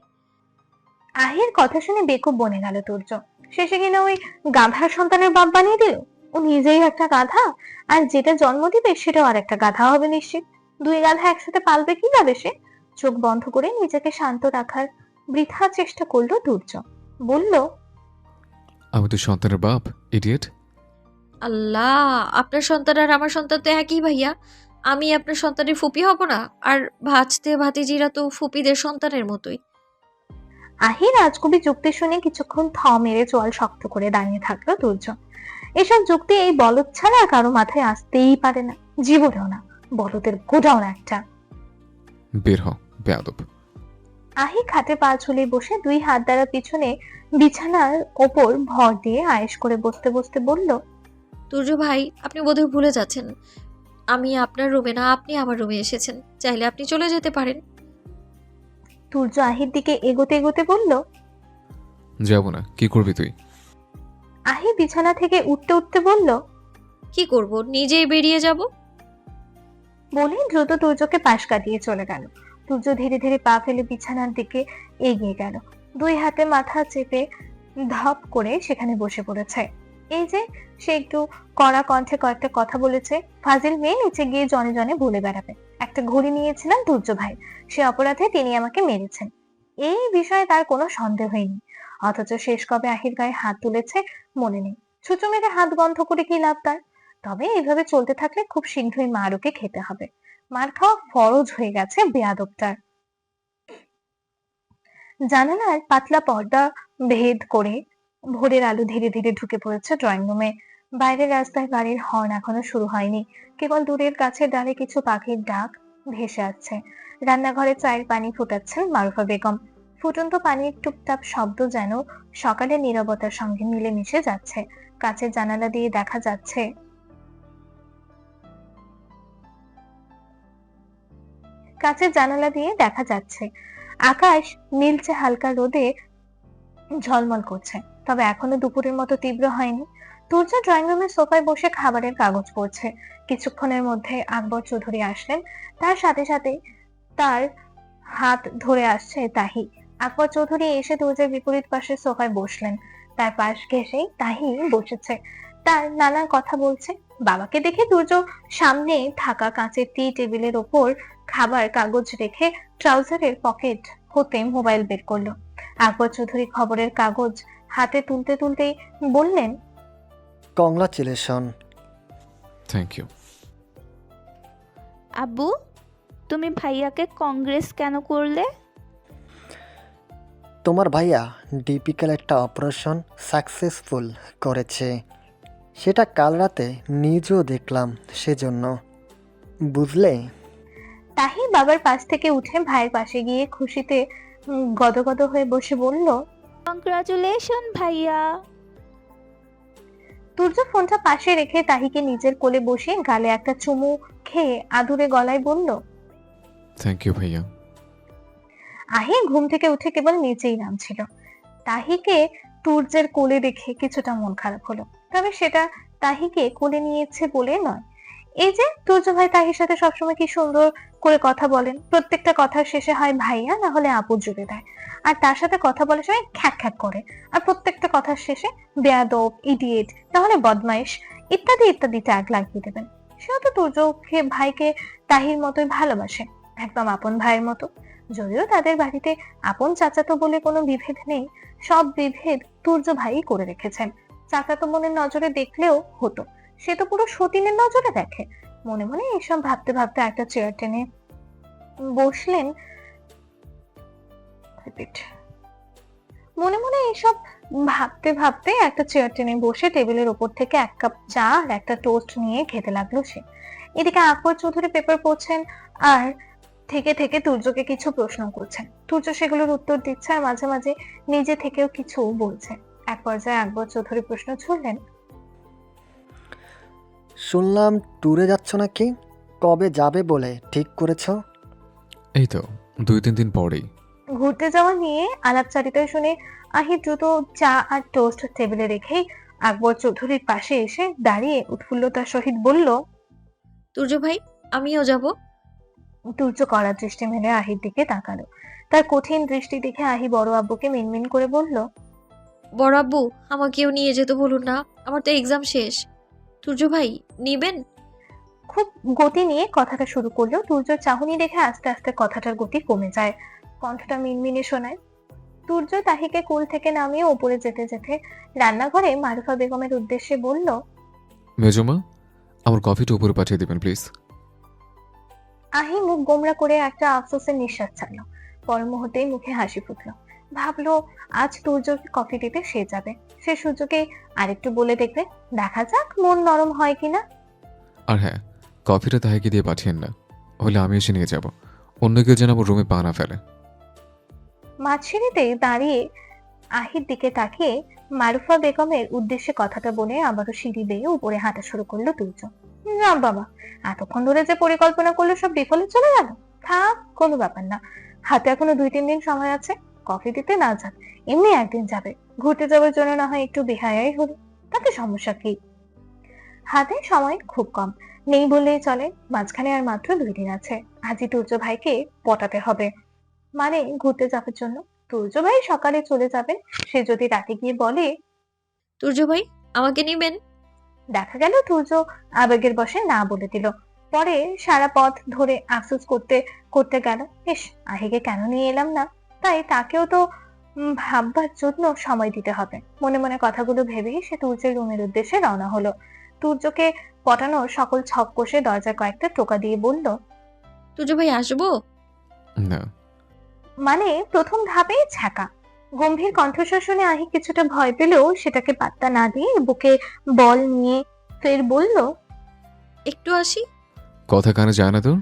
আহির কথা শুনে বেকুব বনে গেল তুর্য। শেষে কিনা ওই গাধার সন্তানের বাপ বানিয়ে দিল। ও নিজেই একটা গাধা, আর যেটা জন্ম দিবে সেটাও আর একটা গাধা হবে নিশ্চিত। দুই গাধা একসাথে পালবে কিভাবে সে? চোখ বন্ধ করে নিজেকে শান্ত রাখার বৃথা চেষ্টা করলো দুর্য। বলল, আমি তো সন্তানের বাপ, ইডিয়েট। আল্লাহ, আপনার সন্তান আর আমার সন্তান তো একই ভাইয়া। আমি আপনার সন্তানের ফুপি হব না? আর ভাজতে ভাতিজিরা তো ফুপিদের সন্তানের মতোই। আহি রাজকবি যুক্তি শুনে কিছুক্ষণ থ মেরে চোয়াল শক্ত করে দাঁড়িয়ে থাকলো দুর্য। এসব যুক্তি এই বলদ ছাড়া কারো মাথায় আসতেই পারে না, জীবনেও না। বলদের গোডাউন একটা। বের হ, বেয়াদব। আহি খাটে পা ঝুলিয়ে বসে দুই হাত দ্বারা পিছনে বিছানার ওপর ভর দিয়ে আয়েশ করে বসতে বসতে বলল, তুর্য ভাই, আপনি বোধহয় ভুলে যাচ্ছেন আমি আপনার রুমে না, আপনি আমার রুমে এসেছেন। চাইলে আপনি চলে যেতে পারেন। তুর্য আহির দিকে এগোতে এগোতে বলল, যাব না। কি করবি তুই? আহি বিছানা থেকে উঠতে উঠতে বলল, কি করব, নিজেই বেরিয়ে যাব। বলে দ্রুত তুর্যকে পাশ কাটিয়ে চলে গেল। তুর্য ধীরে ধীরে পা ফেলে বিছানার দিকে এগিয়ে গেল। দুই হাতে মাথা চেপে ধপ করে সেখানে বসে পড়েছে। এই যে সে একটু কড়া কণ্ঠে কয়েকটা কথা বলেছে, ফাজিল মেয়ে নিচে গিয়ে জনে জনে বলে বেড়াবে একটা ঘড়ি নিয়েছিলাম তুর্য ভাই, সে অপরাধে তিনি আমাকে মেরেছেন। এই বিষয়ে তার কোনো সন্দেহ হয়নি, অথচ শেষ কবে আহির গায়ে হাত তুলেছে মনে নেই। ছুঁচো মেরে হাত বন্ধ করে কি লাভ তার? তবে এইভাবে চলতে থাকলে খুব শীঘ্রই মার ওকে খেতে হবে। মার খাওয়া ফরজ হয়ে গেছে বেয়াদবটার। জানালার পাতলা পর্দা ভেদ করে ভোরের আলো ধীরে ধীরে ঢুকে পড়েছে ড্রয়িং রুমে। বাইরের রাস্তায় গাড়ির হর্ন এখনো শুরু হয়নি, কেবল দূরের গাছের ডালে কিছু পাখির ডাক ভেসে আসছে। রান্নাঘরে চায়ের পানি ফোটাচ্ছেন মারুফা বেগম। ফুটন্ত পানির টুপটাপ শব্দ যেন সকালের নীরবতার সঙ্গে মিলেমিশে যাচ্ছে। কাছের জানালা দিয়ে দেখা যাচ্ছে আকাশ নীলচে হালকা রোদে ঝলমল করছে, তবে এখনো দুপুরের মতো তীব্র হয়নি। তুর্য ড্রয়িং রুমের সোফায় বসে খাবারের কাগজ পড়ছে। কিছুক্ষণের মধ্যে আকবর চৌধুরী আসলেন, তার সাথে সাথে তার হাত ধরে আসছে তাহি। আকবর চৌধুরী এসে তুর্যের বিপরীত পাশে সোফায় বসলেন। তার পাশ ঘেঁষেই তাহি বসেছে, তার নানা কথা বলছে। বাবাকে দেখে তুর্য সামনে থাকা কাঁচের টি টেবিলের ওপর খাবার কাগজ রেখে ট্রাউজারের পকেট হতে মোবাইল বের করলো। আকবর চৌধুরী খবরের কাগজ হাতে তুলতে তুলতেই বললেন, কংগ্রাচুলেশন। Thank you. আব্বু, তুমি ভাইয়াকে কংগ্রেস কেন করলে? তোমার ভাইয়া ডিপিক্যাল একটা অপারেশন সাকসেসফুল করেছে, সেটা কাল রাতে নিজেও দেখলাম, সেজন্য। বুঝলে? তাহি বাবার পাশ থেকে উঠে ভাইয়ের পাশে গিয়ে খুশিতে গদগদ হয়ে বসে বলল, কংগ্রাচুলেশন ভাইয়া। তুর্য ফোনটা পাশে রেখে তাহিকে নিজের কোলে বসিয়ে গালে একটা চুমু খেয়ে আদুরে গলায় বলল, থ্যাংক ইউ ভাইয়া। আহি ঘুম থেকে উঠে কেবল নিচেই নামছিল। তাহিকে তুর্যের কোলে দেখে কিছুটা মন খারাপ হলো, তবে সেটা তাহিকে কোলে নিয়েছে বলে নয়। এই যে তুর্য ভাই তাহির সাথে সবসময় কি সুন্দর করে কথা বলেন, প্রত্যেকটা কথার শেষে হয় ভাইয়া না হলে আপু জুড়ে দেয়, আর তার সাথে কথা বলার সময় খ্যাক খ্যাক করে, আর প্রত্যেকটা কথার শেষে বেয়াদব, ইডিয়েট, তাহলে বদমাইশ ইত্যাদি ইত্যাদি ট্যাগ লাগিয়ে দেবেন। সেও তো তুর্যকে ভাইকে তাহির মতোই ভালোবাসে, একদম আপন ভাইয়ের মতো। যদিও তাদের বাড়িতে আপন চাচাতো বলে কোনো বিভেদ নেই, সব বিভেদ তুর্য ভাই করে রেখেছেন। চাচাতো বোনের নজরে দেখলেও হতো, সে তো পুরো সতীনের নজরে দেখে। মনে মনে এসব ভাবতে ভাবতে একটা চেয়ার টেনে বসলেন। মনে মনে এসব ভাবতে ভাবতে একটা চেয়ার টেনে বসে টেবিলের উপর থেকে এক কাপ চা আর একটা টোস্ট নিয়ে খেতে লাগলো সে। এদিকে আকবর চৌধুরী পেপার পড়ছেন আর থেকে থেকে তুর্যকে কিছু প্রশ্ন করছেন। তুর্য সেগুলোর উত্তর দিচ্ছে আর মাঝে মাঝে নিজে থেকেও কিছু বলছে। এক পর্যায়ে আকবর চৌধুরী প্রশ্ন ছুড়লেন, শুনলাম ট্যুরে যাচ্ছ নাকি? কবে যাবে বলে ঠিক করেছ? এই তো 2-3 দিন পরেই। ঘুরতে যাওয়া নিয়ে আলাপচারিতা শুনে আহি দ্রুত চা আর টোস্ট টেবিলে রেখেই আকবর চৌধুরীর পাশে এসে দাঁড়িয়ে উৎফুল্লতার সহিত বলল, তুর্য ভাই, আমিও যাব। তুর্য কড়া দৃষ্টি মেলে আহির দিকে তাকালো। তার কঠিন দৃষ্টি দেখে আহি বড় আব্বুকে মিনমিন করে বলল, বড় আব্বু আমাকেও নিয়ে যেতে বলুন না, আমার তো এক্সাম শেষ। তুর্য ভাই নিবেন? খুব গতি নিয়ে কথাটা শুরু করলো। তুর্যর চাহনি দেখে আস্তে আস্তে কথাটার গতি কমে যায়, কণ্ঠটা মিনমিনে শোনায়। তুর্য তাহিকে কোল থেকে নামিয়ে উপরে যেতে যেতে রান্নাঘরে মারুফা বেগমের উদ্দেশ্যে বলল, মেজমা, আমার কফিটা উপরে পাঠিয়ে দিবেন প্লিজ। আহি মুখ গোমরা করে একটা আফসোসের নিঃশ্বাস ছাড়লো। পর মুহূর্তেই মুখে হাসি ফুটলো। ভাবলো আজ তুর্যকে কফি দিতে সে যাবে, সে সুযোগে আরেকটু বলে দেখবে, দেখা যাক মন নরম হয় কিনা। আর হ্যাঁ, কফিটা তাহিকে দিয়ে পাঠিয়েন না, হলে আমি এসে নিয়ে যাব। অন্য কেউ যেন আমার রুমে পা না ফেলে। মাঝিরিতে দাঁড়িয়ে আহির দিকে তাকিয়ে মারুফা বেগমের উদ্দেশ্যে কথাটা বলে আবারও সিঁড়ি বেয়ে উপরে হাঁটা শুরু করলো তুর্য। রাম বাবা, এতক্ষণ ধরে যে পরিকল্পনা করলো সব বিফলে চলে গেল। থাক, কোনো ব্যাপার না, হাতে এখনো 2-3 দিন সময় আছে। কফি দিতে না যাক, এমনি একদিন যাবে, ঘুরতে যাওয়ার জন্য না হয় একটু বেহায়াই হলো, তাতে সমস্যা কি? হাতে সময় খুব কম, নেই বললেই চলে। মাঝখানে আর মাত্র 2 দিন আছে। আজই তুর্য ভাইকে পটাতে হবে, মানে ঘুরতে যাওয়ার জন্য। তুর্য ভাই সকালে চলে যাবেন, সে যদি রাতে গিয়ে বলে তুর্য ভাই আমাকে নিবেন, দেখা গেল তুর্য আবেগের বশে না বলে দিল। পরে সারা পথ ধরে আফসোস করতে করতে গেল, ইস আহিকে কেন নিয়ে এলাম না। তাই তাকেও তো ভাববার জন্য সময় দিতে হবে। মনে মনে কথাগুলো ভেবেই সে তুর্যের রুমের উদ্দেশ্যে রওনা হলো। তুর্যকে পটানোর সকল ছক কষে দরজায় কয়েকটা টোকা দিয়ে বলল, তুর্য ভাই আসবো? না। মানে প্রথম ধাপেই ছ্যাঁকা। গম্ভীর কণ্ঠস্বর শুনে আহি কিছুটা ভয় পেলেও সেটাকে পাত্তা না দিয়ে বুকে বল নিয়ে ফের বলল, একটু আসি। কথা কানে যায় না তোর?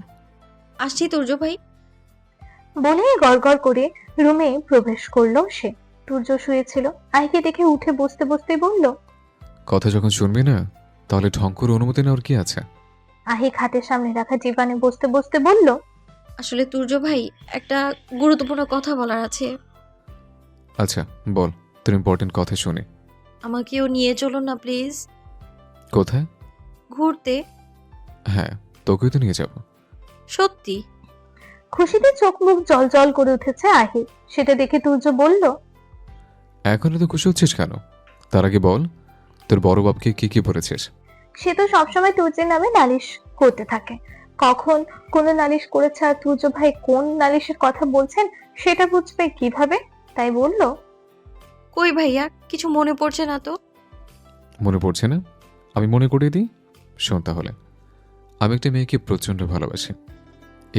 আসছি তুর্য ভাই। বলে গড়গড় করে রুমে প্রবেশ করলো সে। তুর্য শুয়েছিল, আহিকে দেখে উঠে বসতে বসতে বলল, কথা যখন শুনবি না, তাহলে ঢং করে অনুমতি নেওয়ার কি আছে? আহি খাটের সামনে রাখা জীবানে বসতে বসতে বলল, আসলে তুর্য ভাই একটা গুরুত্বপূর্ণ কথা বলার আছে। আচ্ছা বল, তোর ইম্পর্টেন্ট কথা শুনি। আমাকেও নিয়ে চলুন না প্লিজ, কোথায়? ঘুরতে। হ্যাঁ, তোকেও তো নিয়ে যাব। সত্যি? খুশিতে চোখ মুখ জল জল করে উঠেছে আহি। সেটা দেখে তুর্য বলল, এখন তো খুশি হচ্ছিস কেন? তার আগে বল, তোর বড় বাপকে কি কি বলেছিস? সে তো সবসময় তুর্যের নামে নালিশ করতে থাকে। কখন কোন নালিশ করেছে আর তুর্য ভাই কোন নালিশের কথা বলছেন সেটা বুঝবে কিভাবে? তাই বলল, কই ভাইয়া, কিছু মনে পড়ছে না তো? মনে পড়ছে না? আমি মনে করিয়ে দিই, শোন তাহলে। আমি একটা মেয়েকে প্রচণ্ড ভালোবাসি।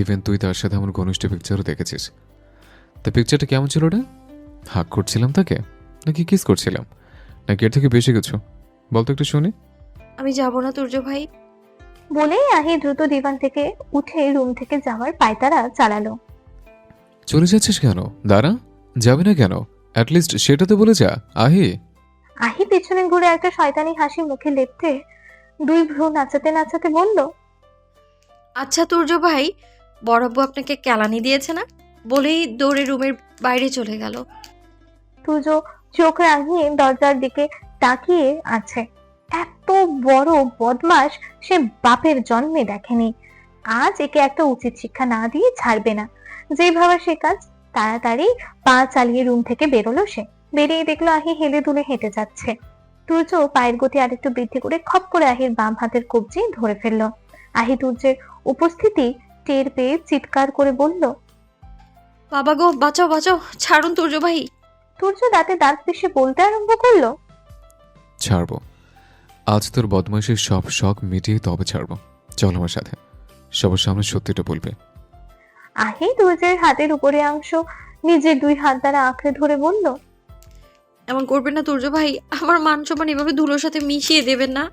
ইভেন তুই তার সাথে আমার ঘনিষ্ঠ পিকচারও দেখেছিস। তা পিকচারটা কেমন ছিল রে? হাক করছিলাম তাকে, নাকি কিস করছিলাম, নাকি এর থেকে বেশি কিছু? বলতো একটু শুনি। আমি যাব না তুর্য ভাই। বলেই আহি দ্রুত ডিভান থেকে উঠে রুম থেকে যাওয়ার পায়তারা চালালো। চলে যাচ্ছিস কেন? দাঁড়া, যাবি না কেন? অ্যাটলিস্ট সেটা তো বলে যা আহি। আহি পেছনে ঘুরে একটা শয়তানি হাসি মুখে লেপতে 2 ভ্রু নাচাতে নাচাতে বলল, আচ্ছা তুর্য ভাই, বড়াব্বু আপনাকে কেলানি দিয়েছে না? বলেই দৌড়ে রুমের বাইরে চলে গেল। তুর্য চোখ রাঙিয়ে দরজার দিকে তাকিয়ে আছে। এত বড় বদমাস সে বাপের জন্মে দেখেনি। আজ একে একটা উচিত শিক্ষা না দিয়ে ছাড়বে না। যেই ভাবা সে কাজ। তাড়াতাড়ি পা চালিয়ে রুম থেকে বেরোলো সে। বেরিয়ে দেখলো আহি হেলে দুলে হেঁটে যাচ্ছে। তুর্য পায়ের গতি আরেকটু বৃদ্ধি করে খপ করে আহির বাম হাতের কবজি ধরে ফেললো। আহি তুর্যের উপস্থিতি টের পেয়ে চিৎকার করে বলল, বাবা গো, বাঁচাও বাঁচাও, ছাড়ুন তুর্য ভাই। তুর্য দাঁতে দাঁত পিষে বলতে আরম্ভ করলো, ছাড়বো। আজ তোর বদমাইশের সব শখ মিটিয়ে তবে ছাড়বো। চল আমার সাথে, সবার সামনে সত্যিটা বলবে। আহি তুর্যের হাতের উপরে অংশ নিজের 2 হাত দ্বারা আঁকড়ে ধরে বলল, এমন করবেন না তুর্য ভাই, আমার মান সম্মান এভাবে ধুলোর সাথে মিশিয়ে দেবেন না।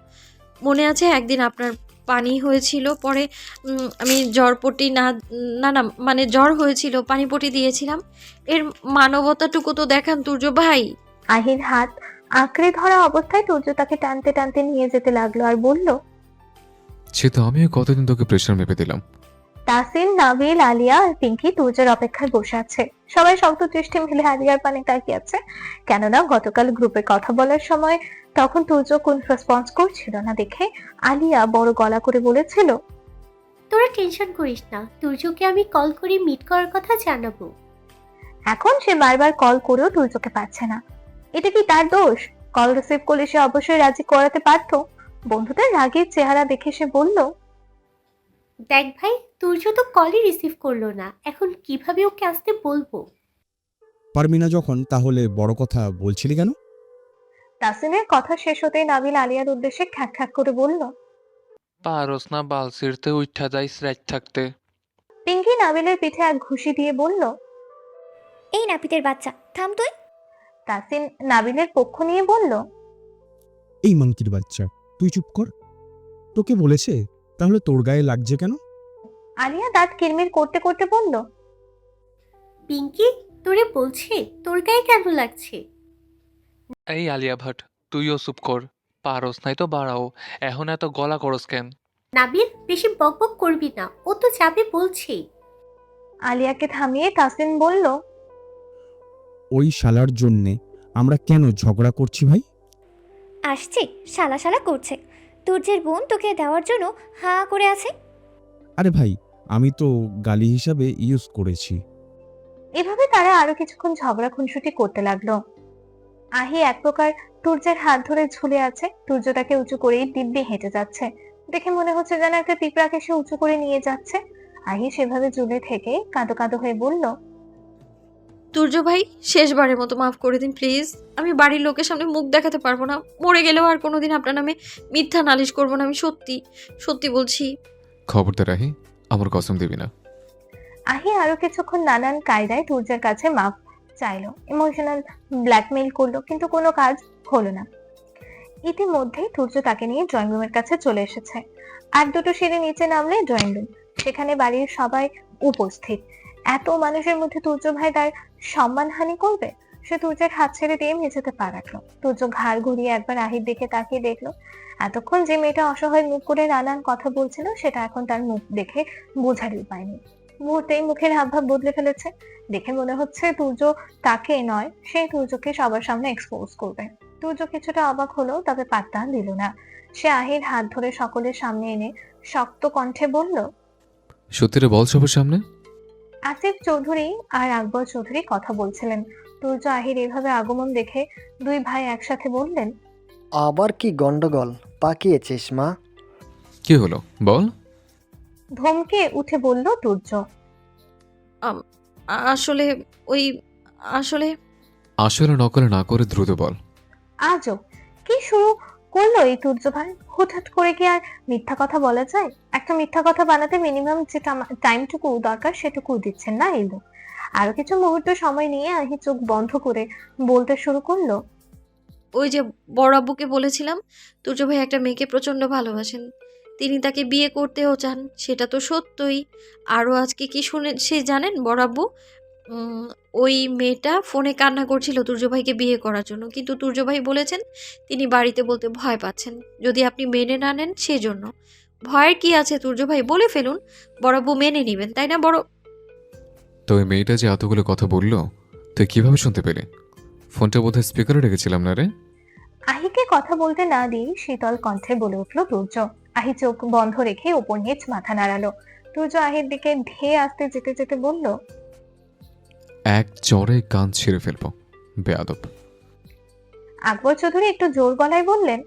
মনে আছে একদিন আপনার পানি হয়েছিল, পরে আমি জ্বরপটি না না না মানে জ্বর হয়েছিল, পানিপটি দিয়েছিলাম। এর মানবতাটুকু তো দেখান তুর্য ভাই। আহির হাত আঁকড়ে ধরা অবস্থায় তুর্য তাকে টানতে টানতে নিয়ে যেতে লাগলো আর বলল, সে তো আমিও কতদিন তোকে প্রেশার মেপে দিলাম। তাসিন, নাবিল, আলিয়া আর পিঙ্কি তুর্যের অপেক্ষায় বসে আছে। সবাই শক্ত দৃষ্টি মিলে আলিয়ার পানে তাকিয়ে আছে। কেননা গতকাল গ্রুপে কথা বলার সময় তখন তুর্য কোন রেসপন্স করছিল না দেখে আলিয়া বড় গলা করে বলেছিল, তোরা টেনশন করিস না, তুর্যকে আমি কল করে মিট করার কথা জানাবো। এখন সে বারবার কল করেও তুর্যকে পাচ্ছে না। এটা কি তার দোষ? কল রিসিভ করলে সে অবশ্যই রাজি করাতে পারতো। বন্ধুটার রাগের চেহারা দেখে সে বলল, দেখ ভাই, তুর্য তো কলই রিসিভ করলো না, এখন কিভাবে ওকে আসতে বলবো? পারবি না যখন, তাহলে বড় কথা বলছিলি কেন? তাসিনের কথা শেষ হতেই নাবিল আলিয়ার উদ্দেশ্যে খ্যাক খ্যাক করে বলল। পারস না বাল ছিঁড়তে উঠা যাইস রাত থাকতে। পিঙ্কি নাবিলের পিঠে এক ঘুষি দিয়ে বলল, এই নাপিতের বাচ্চা, থাম তুই। তাসিন নাবিলের পক্ষ নিয়ে বলল, এই মাংকির বাচ্চা, তুই চুপ কর। তোকে বলেছে, তাহলে তোর গায়ে লাগছে কেন? আলিয়া দাঁত কিরমির করতে করতে বলল, পিঙ্কি, তোরে বলছে তোর গায়ে কেন লাগছে? এই আলিয়া ভাট, তুইও চুপ কর। পারস নাই তো বাড়াও, এখন এত গলা করস কেন? নাবিল, বেশি বকবক করবি না, ও তো যাবে বলছে। আলিয়াকে থামিয়ে তাসিন বলল, ওই শালার জন্যে আমরা কেন ঝগড়া করছি ভাই? আসছে, শালা শালা করছে। তুর্যের বোন তোকে দেওয়ার জন্য হাঁ করে আছে। আরে ভাই, আমি তো গালি হিসাবে ইউজ করেছি। এভাবে তারা আরো কিছুক্ষণ ঝগড়া খুনসুটি করতে লাগলো। আহি এক প্রকার তুর্যের হাত ধরে ঝুলে আছে। তুর্য তাকে উঁচু করেই দিব্যি হেঁটে যাচ্ছে। দেখে মনে হচ্ছে যেন একটা পিঁপড়াকে সে উঁচু করে নিয়ে যাচ্ছে। আহি সেভাবে ঝুলে থেকে কাঁদো কাঁদো হয়ে বলল, তুর্য ভাই, শেষবারের মতো মাফ করে দিন প্লিজ। আমি বাড়ির লোকের সামনে মুখ দেখাতে পারবো না। মরে গেলেও আর কোনোদিন আপনার নামে মিথ্যা নালিশ করবো না। আমি সত্যি সত্যি বলছি। খবরদার আহি, আমার কসম দিবি না। আহি আরো কিছুক্ষণ নানান কায়দায় তুর্যের কাছে মাফ চাইলো, ইমোশনাল ব্ল্যাকমেইল করলো, কিন্তু কোনো কাজ হলো না। ইতিমধ্যেই তুর্য তাকে নিয়ে ড্রয়িং রুমের কাছে চলে এসেছে। আর দুটো সিঁড়ি নিচে নামলে ড্রয়িং রুম, সেখানে বাড়ির সবাই উপস্থিত। এত মানুষের মধ্যে তুর্য ভাই তার সম্মানহানি করবে? সে তুর্যের হাত ছেড়ে দিয়ে মেঝেতে পা রাখলো। তুর্য ঘাড় ঘুরিয়ে একবার আহির দিকে তাকিয়ে দেখলো। এতক্ষণ যে মেয়েটা অসহায় মুখ করে নানান কথা বলছিল, সেটা এখন তার মুখ দেখে বোঝারই উপায় নেই। মুহূর্তেই মুখের হাবভাব বদলে ফেলেছে। দেখে মনে হচ্ছে তুর্য তাকে নয়, সেই তুর্যকে সবার সামনে এক্সপোজ করবে। তুর্য কিছুটা অবাক হলো, তবে পাত্তা দিল না। সে আহির হাত ধরে সকলের সামনে এনে শক্ত কণ্ঠে বলল, সত্যিটা বল সবার সামনে। আসিফ চৌধুরী আর আকবর চৌধুরী কথা বলছিলেন। তুর্য আহির এভাবে আগমন দেখে দুই ভাই একসাথে বললেন, আবার কি গন্ডগোল পাকিয়েছিস মা? কি হলো বল। ধমকে উঠে বলল তুর্য। আসলে ওই আসলে আসলে নকলে না করে দ্রুত বল। আজও কি শুরু করলো এই তুর্য ভাই? হুটহাট করে কি আর মিথ্যা কথা বলা যায়? একটা মিথ্যা কথা বানাতে মিনিমাম যে টাইমটুকু দরকার সেটুকু দিচ্ছেন না এই লোক। আরো কিছু মুহূর্ত সময় নিয়ে আহি চোখ বন্ধ করে বলতে শুরু করলো, ওই যে বড় আব্বুকে বলেছিলাম তুর্য ভাই একটা মেয়েকে প্রচন্ড ভালোবাসেন, তিনি তাকে বিয়ে করতেও চান, সেটা তো সত্যই। আরও আজকে কি শুনে সে জানেন বড় আব্বু? ওই মেয়েটা ফোনে কান্না করছিল তুর্য ভাইকে বিয়ে করার জন্য, কিন্তু তুর্য ভাই বলেছেন তিনি বাড়িতে বলতে ভয় পাচ্ছেন, যদি আপনি মেনে না নেন সেজন্য। ভয়ের কি আছে তুর্য ভাই, বলে ফেলুন, বড় আব্বু মেনে নেবেন, তাই না বড়? তো ওই মেয়েটা যে এতগুলো কথা বললো, তুই কিভাবে শুনতে পেলি? ফোনটা বোধহয় স্পিকারে রেখেছিলাম না রে। আহিকে কথা বলতে না দিয়ে শীতল কণ্ঠে বলে উঠলো তুর্য। আহি চোখ বন্ধ রেখে উপর নিচ মাথা নাড়ালো। তুর্য আহির দিকে ধেয়ে আসতে যেতে যেতে বলল, এক চড়ে কান ছিঁড়ে ফেলবো বেয়াদব। আকবর চৌধুরী একটু জোর গলায় বললেন,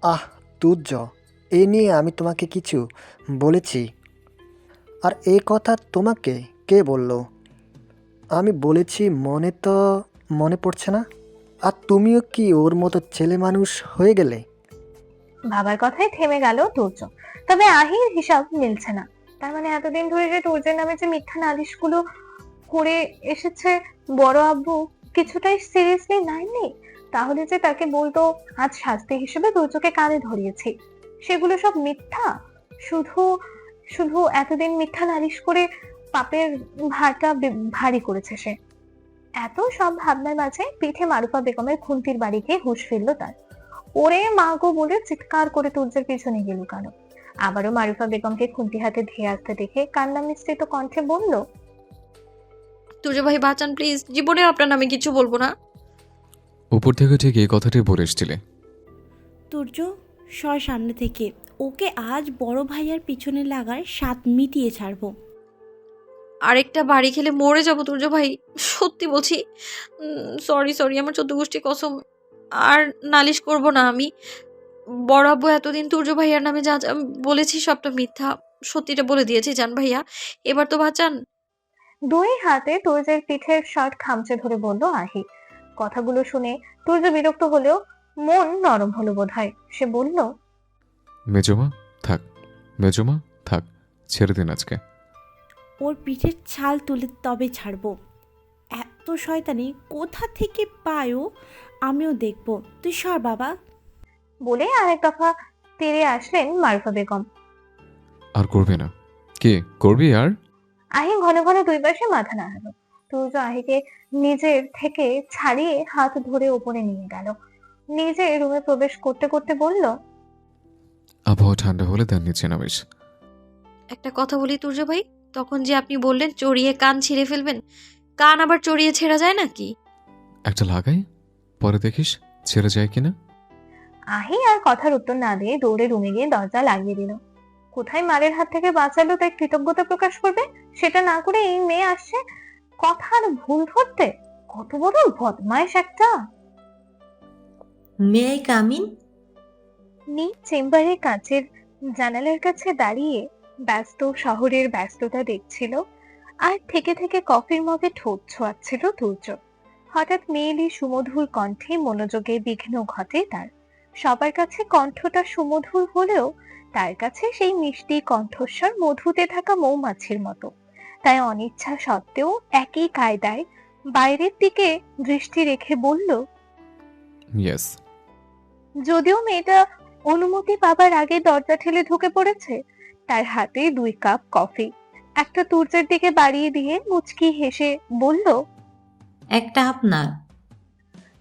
আহ তুর্য, এ নিয়ে আমি তোমাকে কিছু বলেছি? আর এই কথা তোমাকে কে বলল? আমি বলেছি মনে পড়ছে না? আর তুমিও কি ওর মতো ছেলে মানুষ হয়ে গেলে? বাবার কথায় থেমে গেল তুর্য। তবে আহির হিসাব মিলছে না। তার মানে এতদিন ধরে যে তুর্যের নামে যে মিথ্যা নালিশগুলো করে এসেছে বড় আব্বু, কিছুটাই সিরিয়াসলি নেয়নি। তাহলে যে তাকে বলতো আজ শাস্তি হিসেবে তুর্যকে কানে ধরিয়েছি, সেগুলো সব মিথ্যা। শুধু শুধু এতদিন মিথ্যা নালিশ করে পাপের ভারটা ভারী করেছে সে। এত সব ভাবনার মাঝে পিঠে মারুফা বেগমের খুন্তির বাড়ি গিয়ে হুঁশ ফিরল তার। ওরে মা গো বলে চিৎকার করে তুর্যের পিছনে গেল কানো। আবারও মারুফা বেগমকে খুন্তি হাতে ধেয়ে আসতে দেখে কান্না মিশ্রিত কণ্ঠে বলল, তুর্য ভাই বাঁচান প্লিজ, জীবনে আপনার নামে কিছু বলবো না। উপর থেকে ঠিক এই কথাটাই বলে এসেছিলে। তুর্য, সর সামনে থেকে। ওকে আজ বড় ভাইয়ার পিছনে লাগার স্বাদ মিটিয়ে ছাড়বো। আরেকটা বাড়ি খেলে মরে যাবো তুর্য ভাই, সত্যি বলছি। সরি আমার 14 গোষ্ঠী কসম। আর নালিশ করব না আমি। বড় আব্বু এতদিন তুর্য ভাইয়ার নামে যা যা বলেছি সবটা মিথ্যা, সত্যিটা বলে দিয়েছি জান ভাইয়া, এবার তো বাঁচান। দুই হাতে তুর্যের পিঠের শার্ট খামচে ধরে বলল আহি। কথাগুলো শুনে তুর্য বিরক্ত হলেও মন নরম হলো বোধহয়। সে বলল, মেজমা থাক, মেজমা থাক, ছেড়ে দিন আজকে। ওর পিঠের ছাল তুলে তবে ছাড়বো। এত শয়তানি কোথা থেকে পায়ও আমিও দেখব। তুই সর বাবা। বলে আরেক দফা তেড়ে আসলেন মারুফা বেগম। আর করবে না? কে করবি আর? আহি ঘন ঘন দুই পাশে মাথা নাড়ালো। তুর্য আহিকে নিজের থেকে ছাড়িয়ে হাত ধরে উপরে নিয়ে গেল। নিজে রুমে প্রবেশ করতে করতে বলল, আবহাওয়া ঠান্ডা হলে দেন নিচে নামিস। একটা কথা বলি তুর্য ভাই, তখন যে আপনি বললেন চড়িয়ে কান ছিঁড়ে ফেলবেন, কান আবার চড়িয়ে ছেঁড়া যায় নাকি? একটা লাগাই, পরে দেখিস ছেড়ে যায় কিনা। আহি আর কথার উত্তর না দিয়ে দৌড়ে রুমে গিয়ে দরজা লাগিয়ে দিল। কোথায় মারের হাত থেকে বাঁচালো তাই কৃতজ্ঞতা প্রকাশ করবে, সেটা না করে এই মেয়ে আসছে কথার ভুল ধরতে। কত বড় বদমাইশ একটা। May I come in? নি চেম্বারে কাঁচের জানালার কাছে দাঁড়িয়ে ব্যস্ত শহরের ব্যস্ততা দেখছিল আর থেকে থেকে কফির মগে ঠোঁট ছোঁয়াচ্ছিল তুর্য। হঠাৎ মেয়েলি সুমধুর কণ্ঠে মনোযোগে বিঘ্ন ঘটে তার। সবার কাছে কণ্ঠটা সুমধুর হলেও তার কাছে সেই মিষ্টি কণ্ঠস্বর মধুতে থাকা মৌমাছির মতো। তাই অনিচ্ছা সত্ত্বেও একই কায়দায় বাইরের দিকে দৃষ্টি রেখে বলল, ইয়েস। যদিও মেয়েটা অনুমতি পাবার আগে দরজা ঠেলে ঢুকে পড়েছে। তার হাতে 2 কাপ কফি একটা তুর্যের দিকে বাড়িয়ে দিয়ে মুচকি হেসে বলল, একটা আপনার।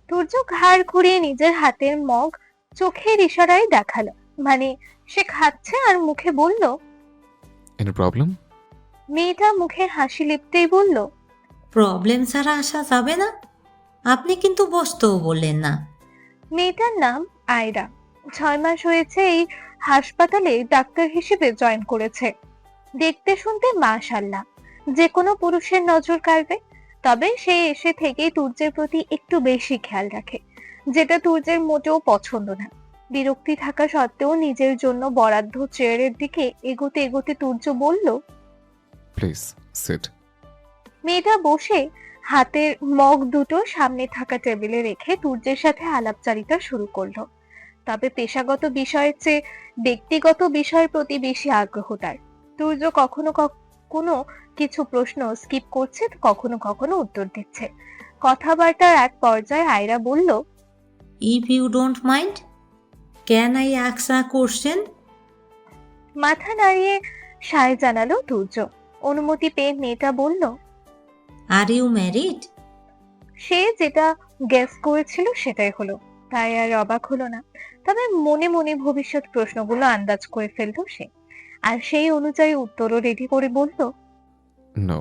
তুর্য ঘাড় ঘুরিয়ে নিজের হাতের মগ চোখের ইশারায় দেখালো, মানে সে খাচ্ছে আর মুখে বলল। Any problem? মেয়েটা মুখে হাসি লিপতেই বলল, প্রবলেম ছাড়া আসা যাবে না। আপনি কিন্তু বসতেও বললেন না। মেয়েটার নাম আয়রা। 6 মাস হয়েছে এই হাসপাতালে ডাক্তার হিসেবে জয়েন করেছে। দেখতে শুনতে মাশাআল্লাহ, যে কোনো পুরুষের নজর কাড়বে। তবে সে এসে থেকেই তুর্যের প্রতি একটু বেশি খেয়াল রাখে, যেটা তুর্যের মোটেও পছন্দ না। বিরক্তি থাকা সত্ত্বেও নিজের জন্য বরাদ্দ চেয়ারের দিকে এগোতে এগোতে তুর্য বলল, প্লিজ সিট। মেয়েটা বসে হাতের মগ দুটো সামনে থাকা টেবিলে রেখে তুর্যের সাথে আলাপচারিতা শুরু করলো। তবে পেশাগত বিষয়ের চেয়ে ব্যক্তিগত বিষয়ের প্রতি বেশি আগ্রহ তার। তুর্য কখনো কখনো কিছু প্রশ্ন স্কিপ করছে, কখনো কখনো উত্তর দিচ্ছে। কথাবার্তার এক পর্যায়ে আয়রা বলল, if you don't mind, can I ask a question? মাথা নাড়িয়ে সায় জানালো তুর্য। অনুমতি পেয়ে মেয়েটা বলল, আর ইউ ম্যারিড? সে যেটা গেস করেছিল সেটাই হলো, তাই আর অবাক হলো না। তবে মনে মনে ভবিষ্যৎ প্রশ্নগুলো আন্দাজ করে ফেললো সে, আর সেই অনুযায়ী উত্তরও রেডি করে বলল, নো।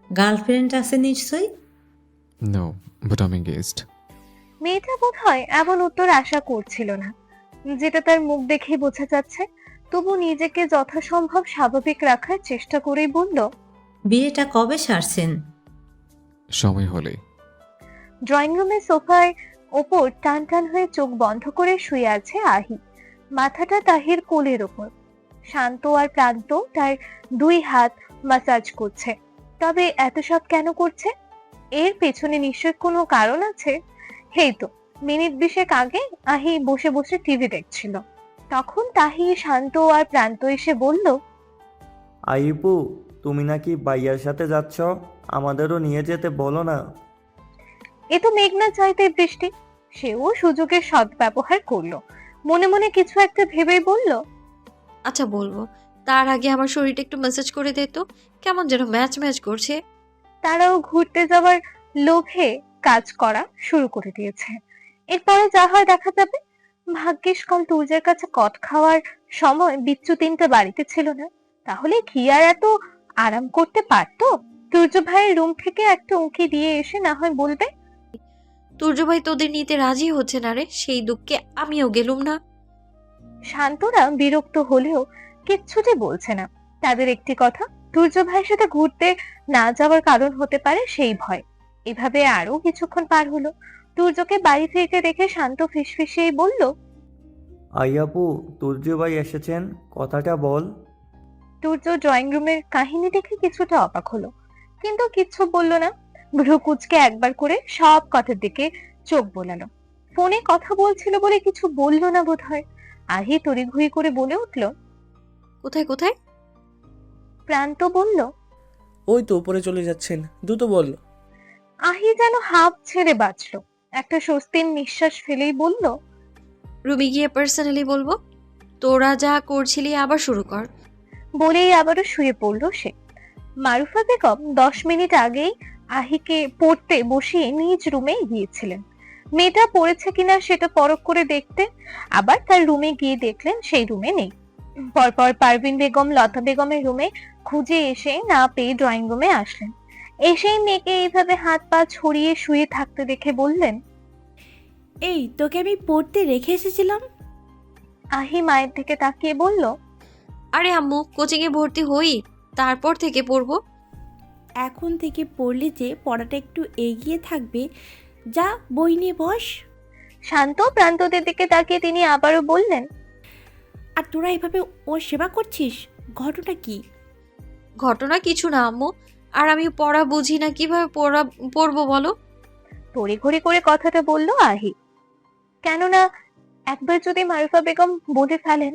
গার্লফ্রেন্ড আছে নিশ্চয়ই? No, but I am engaged. মেয়েটা বোধহয় এমন উত্তর আশা করছিল না, যেটা তার মুখ দেখেই বোঝা যাচ্ছে। তবু নিজেকে যথাসম্ভব স্বাভাবিক রাখার চেষ্টা করেই বলল, বিয়েটা কবে সারছেন? সময় হলে। ড্রয়িং রুমের সোফায় ওপর টান টান হয়ে চোখ বন্ধ করে শুয়ে আছে আহি, মাথাটা তাহির কোলের ওপর। শান্ত আর ক্লান্ত তার 2 হাত মাসাজ করছে। তবে এত সব কেন করছে? এর পেছনে নিশ্চয় কোনো কারণ আছে। এই তো মিনিট 20 আগে আহি বসে বসে টিভি দেখছিল। তখন তাহি শান্ত আর প্রান্ত এসে বলল, আইপু, তুমি নাকি ভাইয়ার সাথে যাচ্ছ? আমাদেরও নিয়ে যেতে বলো না। এ তো মেঘনা চাইতে বৃষ্টি। সেও সুযোগের সদ্ব্যবহার করলো। মনে মনে কিছু একটা ভেবেই বলল, আচ্ছা বলবো, তার আগে আমার শরীরটা একটু ম্যাসাজ করে দে তো, কেমন যেন ম্যাচ ম্যাচ করছে। তারাও ঘুরতে যাওয়ার লোভে কাজ করা শুরু করে দিয়েছে। এরপরে যা হয় দেখা যাবে। ভাগ্যিস কাল তুর্যের কাছে কট খাওয়ার সময় বিচ্ছু 3টা বাড়িতে ছিল না, তাহলে কি আর এত আরাম করতে পারতো? তুর্য ভাইয়ের রুম থেকে একটা উঁকি দিয়ে এসে না হয় বলবে, তুর্য ভাই তোদের নিতে রাজি হচ্ছে না রে, সেই দুঃখে আমিও গেলুম না। শান্তরা বিরক্ত হলেও কিচ্ছুটি বলছে না। তাদের একটি কথা, তুর্য ভাইয়ের সাথে ঘুরতে না যাওয়ার কারণ হতে পারে সেই ভয়। এভাবে আরো কিছুক্ষণ পার হলো। তুর্যকে বাড়ি ফিরতে দেখে শান্ত ফিসফিসিয়েই বলল, আইয়াপু, তুর্য ভাই এসেছেন, কথাটা বল। তুর্য ড্রয়িং রুমের কাহিনী দেখে কিছুটা অবাক হলো, কিন্তু কিচ্ছু বলল না। ভ্রু কুচকে একবার করে সব কথার দিকে চোখ বোলালো। ফোনে কথা বলছিল বলে কিছু বলল না বোধহয়। আহি তড়িঘড়ি করে বলে উঠল, কোথায় কোথায়? প্রান্ত বলল, ওই তো উপরে চলে যাচ্ছেন, দ্রুত বল। আহি যেন হাঁপ ছেড়ে বাঁচলো। একটা স্বস্তির নিঃশ্বাস ফেলেই বলল, রুমে গিয়ে পার্সোনালি বলবো। তোরা যা করছিলি আবার শুরু কর। বলেই আবারও শুয়ে পড়লো সে। মারুফা বেগম 10 মিনিট আগেই আহিকে পড়তে বসিয়ে নিজ রুমে গিয়েছিলেন। মেয়েটা পড়েছে কিনা সেটা পরখ করে দেখতে। আবার তার রুমে গিয়ে দেখলেন সেই রুমে নেই। পরপর পারভিন বেগম লতা বেগমের রুমে খুঁজে এসে না পেয়ে ড্রয়িং রুমে আসলেন। এসেই মেয়েকে এইভাবে হাত পা ছড়িয়ে শুয়ে থাকতে দেখে বললেন, এই তোকে আমি পড়তে রেখে এসেছিলাম। আহি মায়ের দিকে তাকিয়ে বলল, আরে আম্মু, কোচিংয়ে ভর্তি হই, তারপর থেকে পড়বো। এখন থেকে পড়লে যে পড়াটা একটু এগিয়ে থাকবে, যা বই নিয়ে বস। শান্ত প্রান্তদের দিকে তাকিয়ে তিনি আবারও বললেন, আর তোরা এভাবে ওর সেবা করছিস, ঘটনা কি? ঘটনা কিছু না আম্মু, আর আমি পড়া বুঝি না, কিভাবে পড়বো বলো? তড়িঘড়ি করে কথাটা বলল আহি। কেননা একবার যদি মারুফা বেগম বলে ফেলেন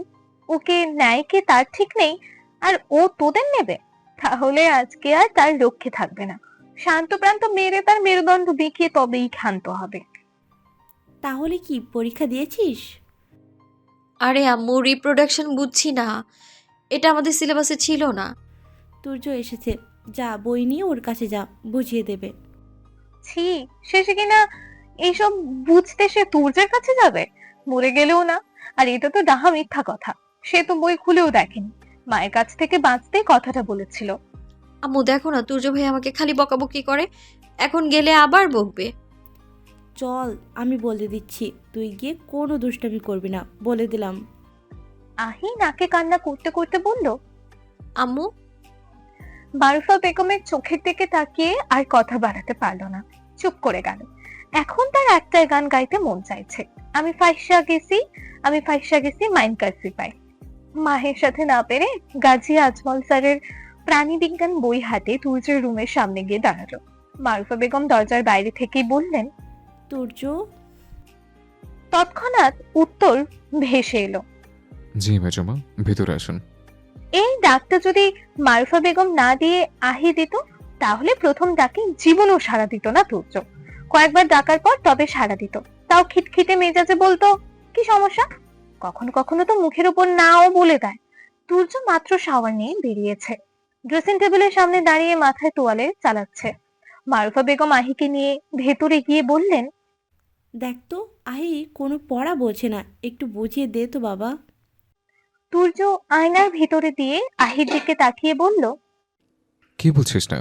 ওকে নেয় কে তার ঠিক নেই, আর ও তোদের নেবে, তাহলে আজকে আর তার রক্ষে থাকবে না। শান্ত প্রান্ত মেরে তার মেরুদণ্ড দেখিয়ে তবেই ক্ষান্ত হবে। তাহলে কি পরীক্ষা দিয়েছিস? আরে আম্মু, রিপ্রোডাকশন বুঝছি না, এটা আমাদের সিলেবাসে ছিল না। তুর্য এসেছে, যা বই নিয়ে ওর কাছে যা, বুঝিয়ে দেবে। ছি, শেষে কিনা এইসব বুঝতে সে তুর্যের কাছে যাবে? মরে গেলেও না। আর এটা তো ডাহা মিথ্যা কথা। সে তো বই খুলেও দেখেনি, মায়ের কাছ থেকে বাঁচতে কথাটা বলেছিল। আম্মু দেখো না, তুর্য ভাই আমাকে খালি বকাবকি করে, এখন গেলে আবার বকবে। চল, আমি বলে দিচ্ছি, তুই গিয়ে কোনো দুষ্টামি করবি না, বলে দিলাম। আহি নাকে কান্না করতে করতে বলল, আম্মু। মারুফা বেগমের চোখের দিকে তাকিয়ে আর কথা বাড়াতে পারলো না, চুপ করে গেল। এখন তার একটাই গান গাইতে মন চাইছে, আমি ফাইসা গেছি মাইন্ড কার্সি পাই। মায়ের সাথে না পেরে গাজী আজমল স্যারের প্রাণী বিজ্ঞান বই হাতে তুর্যের রুমের সামনে গিয়ে দাঁড়ালো। মারুফা বেগম দরজার বাইরে থেকেই বললেন, তুর্য। তৎক্ষণাৎ উত্তর ভেসে এলো, জি মেজমা, ভিতরে আসুন। এই ডাকটা যদি মারুফা বেগম না দিয়ে আহি দিত, তাহলে প্রথম ডাকে জীবনেও সাড়া দিত না তুর্য। কয়েকবার ডাকার পর তবে সাড়া দিত, তাও খিটখিটে মেজাজে বলতো, কি সমস্যা? কখনো কখনো তো মুখের উপর নাও বলে দেয়। তুর্য মাত্র শাওয়ার নিয়ে বেরিয়েছে, ড্রেসিং টেবিলের সামনে দাঁড়িয়ে মাথায় তোয়ালে চালাচ্ছে। মারুফা বেগম আহিকে নিয়ে ভেতরে গিয়ে বললেন, দেখ তো, আহি কোনো পড়া বোঝে না, একটু বুঝিয়ে দে তো বাবা। তুর্য আয়নার ভিতরে দিয়ে আহির দিকে তাকিয়ে বলল, কি বলছিস না?